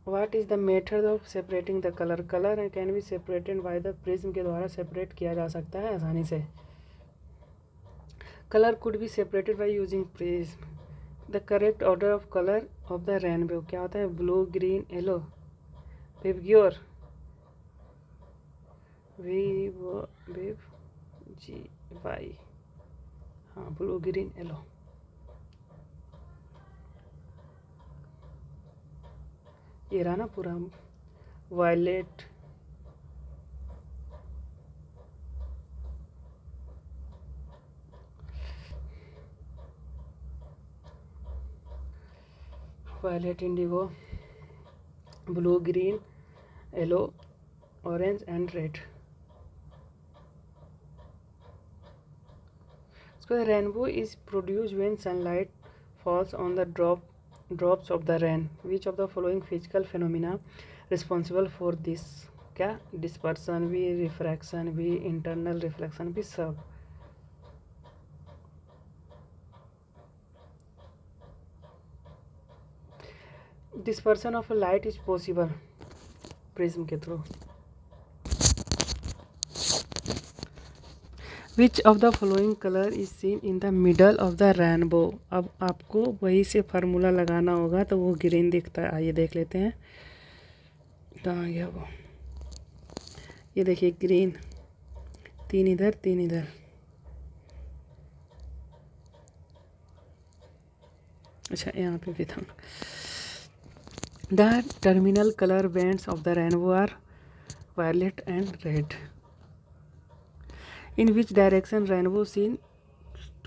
What is the method of separating the color? Color can be separated by the prism के द्वारा separate किया जा सकता है आसानी से. Color could be separated by using prism. The correct order of color of the rainbow क्या होता है? Blue, green, yellow. Vibgyor. VGY. हाँ, blue, green, yellow. ये रहा ना पूरा. Violet, violet, indigo, blue, green, yellow, orange and red. So the rainbow is produced when sunlight falls on the drops of the rain. Which of the following physical phenomena responsible for this? क्या? Dispersion भी, refraction भी, internal reflection भी, सब. Dispersion of light is possible prism के through. Which of the following color is seen in the middle of the rainbow? अब आपको वही से फार्मूला लगाना होगा तो वो ग्रीन दिखता है. आइए देख लेते हैं. कहाँ गया वो? ये देखिए ग्रीन. 3 इधर 3 इधर. अच्छा यहाँ पे भी था. The terminal color bands of the rainbow are violet and red. In which direction rainbow seen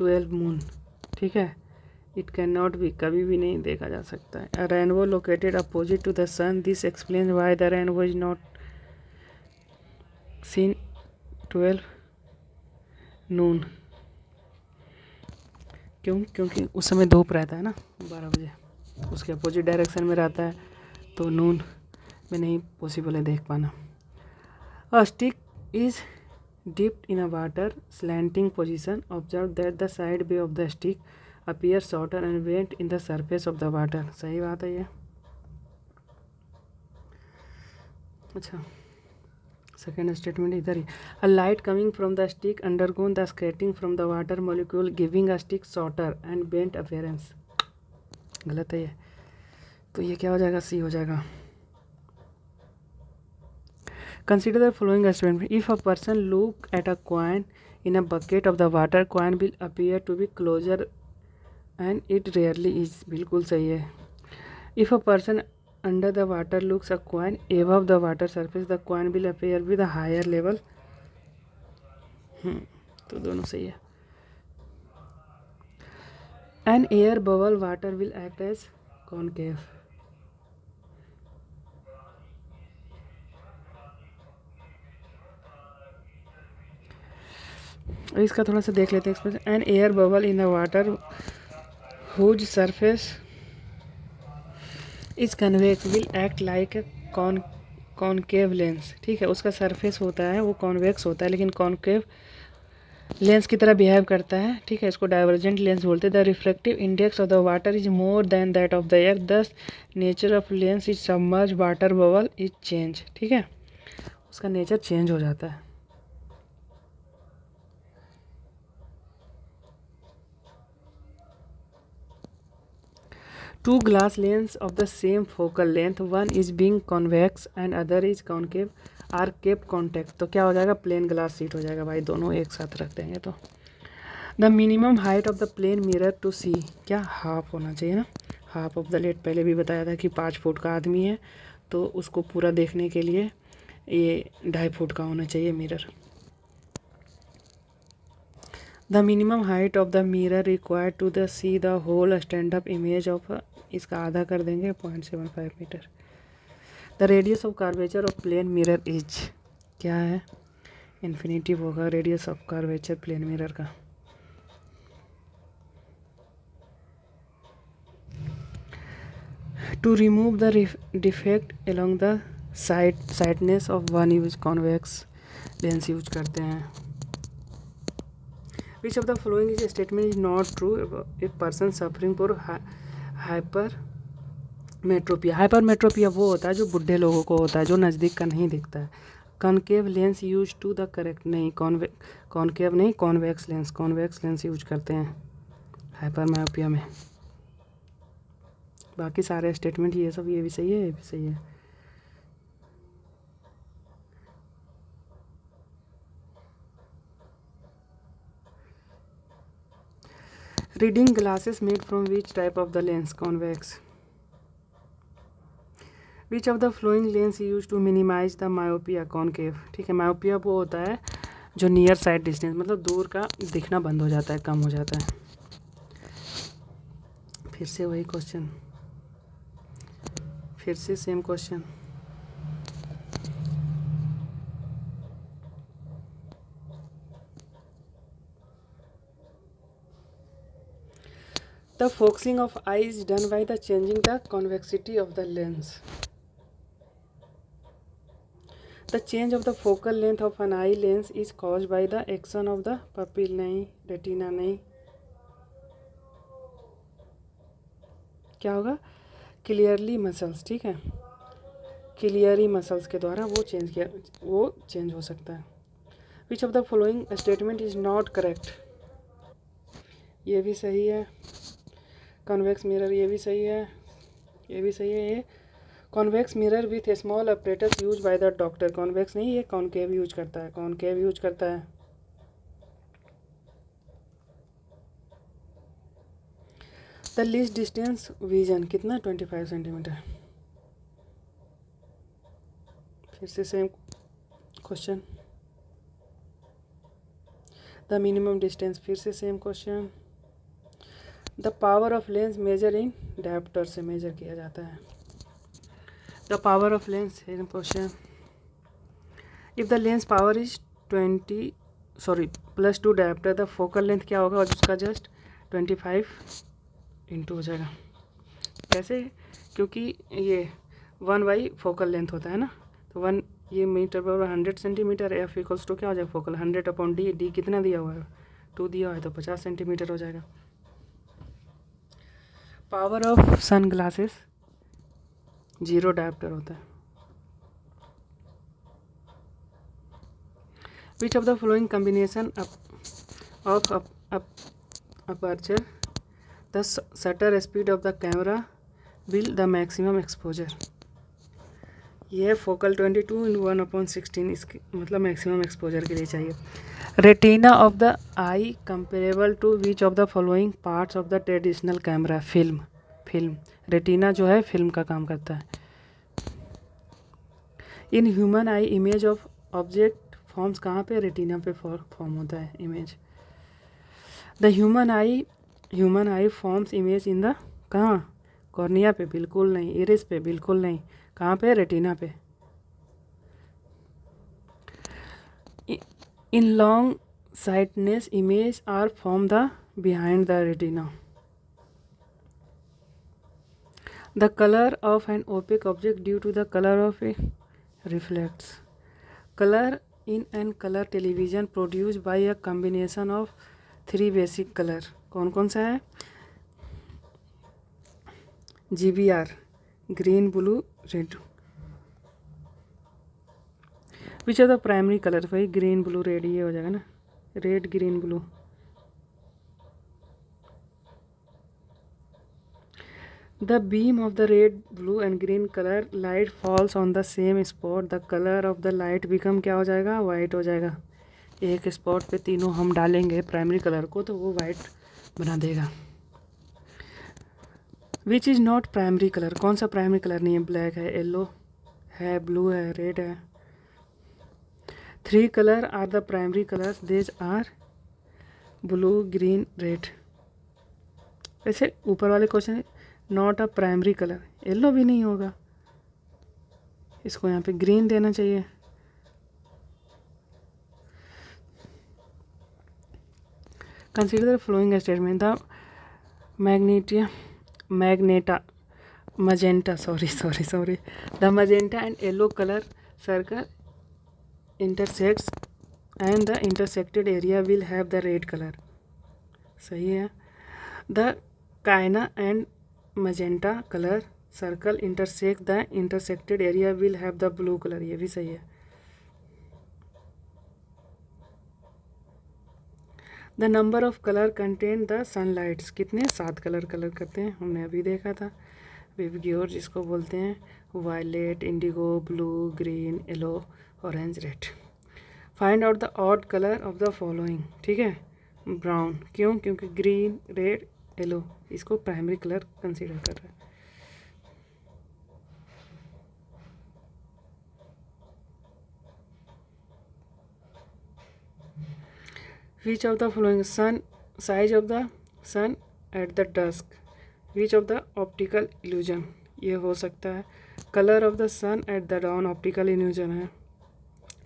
12 moon? ठीक है. It cannot be, कभी भी नहीं देखा जा सकता है. A rainbow located opposite to the sun. This explains why the rainbow is not seen 12 noon. क्यों? क्योंकि उस समय धूप रहता है ना 12 बजे. उसके अपोजिट डायरेक्शन में रहता है तो नून में नहीं पॉसिबल है देख पाना. A stick is dipped in a water slanting position. Observe that the side bay of the stick appears shorter and bent in the surface of the water. सही बात है ये. अच्छा सेकेंड स्टेटमेंट इधर ही. A light coming from the stick undergone the scattering from the water molecule giving a stick shorter and bent appearance. गलत है ये. तो ये क्या हो जाएगा? सी हो जाएगा. Consider the following experiment. If a person look at a coin in a bucket of the water, coin will appear to be closer and it rarely is. बिल्कुल सही है. If a person under the water looks a coin above the water surface, the coin will appear with a higher level. तो दोनों सही है. An air bubble water will act as concave. इसका थोड़ा सा देख लेते हैं expression. An air bubble in the water whose surface is convex will act like a concave lens, ठीक है, उसका सरफेस होता है वो कॉन्वेक्स होता है, लेकिन कॉनकेव लेंस की तरह बिहेव करता है, ठीक है, इसको डाइवर्जेंट लेंस बोलते हैं। The refractive index of the water is more than that of the air, thus nature of lens is submerge water bubble is change, ठीक है, उसका नेचर चेंज हो जाता है। Two glass lens of the same focal length, one is being convex and other is concave, are kept contact, तो क्या हो जाएगा, प्लेन ग्लास शीट हो जाएगा भाई, दोनों एक साथ रख देंगे तो। The minimum height of the plane mirror to see, क्या हाफ होना चाहिए ना, हाफ ऑफ द लेट, पहले भी बताया था कि 5 फुट का आदमी है तो उसको पूरा देखने के लिए ये 2.5 फुट का होना चाहिए mirror. The minimum height of the mirror required to the see the whole stand up image of, इसका आधा कर देंगे 0.75 metre. The radius of curvature of plane mirror is, क्या है, इन्फिनिटिव होगा radius of curvature plane mirror का। To remove the defect along the sightedness of one use convex lens use करते हैं। Which of the following is statement is not true, a person suffering for hyper मेट्रोपिया वो होता है जो बुढ़े लोगों को होता है, जो नज़दीक का नहीं दिखता है। Concave lens use to the correct, नहीं, कॉनकेव नहीं, कॉन्वेक्स लेंस यूज करते हैं हाइपर मायोपिया में। बाकी सारे स्टेटमेंट ये सब, ये भी सही है, ये भी सही है। Reading glasses made from which type of the lens, convex. Which of the following lens use to minimize the myopia, concave, ठीक है, मायोपिया वो होता है जो नियर साइड डिस्टेंस, मतलब दूर का दिखना बंद हो जाता है, कम हो जाता है। फिर से वही क्वेश्चन, फिर से same question. The focusing of eye is done by the changing the convexity of the lens. The change of the focal length of an eye lens is cause by the action of the pupil, नहीं, retina नहीं, क्या होगा, clearly muscles, ठीक है, क्लियरी muscles के द्वारा वो change हो सकता है। Which of the following statement is not correct, ये भी सही है, कॉन्वेक्स मिरर ये भी सही है, ये भी सही है, ये convex mirror with A small apparatus use by the doctor, convex नहीं, ये कॉनकेव यूज करता है, कॉनकेव यूज करता है। द लीस्ट डिस्टेंस विजन कितना, 25 सेंटीमीटर। फिर से same question. The minimum distance, फिर से same question. The power of lens measure in dioptre से मेजर किया जाता है। The power of lens, same question. If the lens power is +2 dioptre, the focal length क्या होगा, और उसका जस्ट 25 इंटू हो जाएगा। कैसे, क्योंकि ये 1/, फोकल लेंथ होता है ना, तो 1 ये मीटर पर 100 सेंटीमीटर, एफ इक्वल्स टू क्या हो जाएगा, फोकल 100/d, डी कितना दिया हुआ है, 2 दिया हुआ है, तो 50 सेंटीमीटर हो जाएगा। Power of sunglasses 0 dioptre होता है। Which of the following combination of aperture the shutter speed of the camera will the maximum exposure, ये फोकल 22/1/16, इसकी मतलब मैक्सिमम एक्सपोजर के लिए चाहिए। Retina of the eye comparable to which of the following parts of the traditional camera, film, retina जो है film का काम करता है। In human eye image of object forms कहाँ पे, रेटिना पे फॉर्म होता है image. The human I forms image in the, कहाँ, कॉर्निया पे, बिल्कुल नहीं, इरिस पे, बिल्कुल नहीं, कहाँ पे, रेटिना पे। In long sightedness image are form the behind the retina. The colour of an opaque object due to the colour of a reflects. Color in an color television produced by a combination of 3 basic color. कौन कौन सा है? GBR, green, blue, red. Which are the primary color? भाई green, blue, red ये हो जाएगा ना, red, green, blue. The beam of the red, blue and green color light falls on the same spot. The color of the light become क्या हो जाएगा? White हो जाएगा. एक स्पॉट पे तीनों हम डालेंगे प्राइमरी कलर को तो वो वाइट बना देगा. Which is not primary colour? कौन सा प्राइमरी कलर नहीं है? ब्लैक है, येलो है, ब्लू है, रेड है. 3 colour are the primary colours. These are blue, green, red. ऐसे ऊपर वाले question not a primary colour, yellow भी नहीं होगा, इसको यहाँ पे ग्रीन देना चाहिए. Consider the flowing statement. The the magenta and yellow color circle intersects and the intersected area will have the red color. सही है. The cyan and magenta color circle intersect the intersected area will have the blue color. ये भी सही है. The number of colour contain the sunlights. कितने? 7 colour करते हैं, हमने अभी देखा था. विवग्योर जिसको बोलते हैं, violet, indigo, blue, green, yellow, orange, red. Find out the odd colour of the following. ठीक है, ब्राउन. क्यों? क्योंकि ग्रीन, रेड, येलो इसको प्राइमरी कलर कंसीडर कर रहा है. Which of the following? Size of the sun at the dusk. Which of the optical illusion? ये हो सकता है. Color of the sun at the dawn optical illusion है.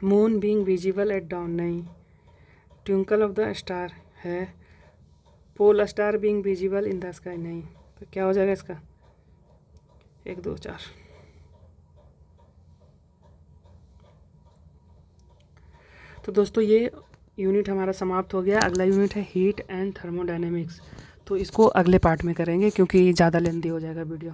Moon being visible at dawn नहीं. Twinkle of the star है. Pole star being visible in the sky नहीं. तो क्या हो जाएगा इसका? 1 2 4. तो दोस्तों ये यूनिट हमारा समाप्त हो गया. अगला यूनिट है हीट एंड थर्मोडायनेमिक्स. तो इसको अगले पार्ट में करेंगे क्योंकि ज़्यादा लेंथी हो जाएगा वीडियो.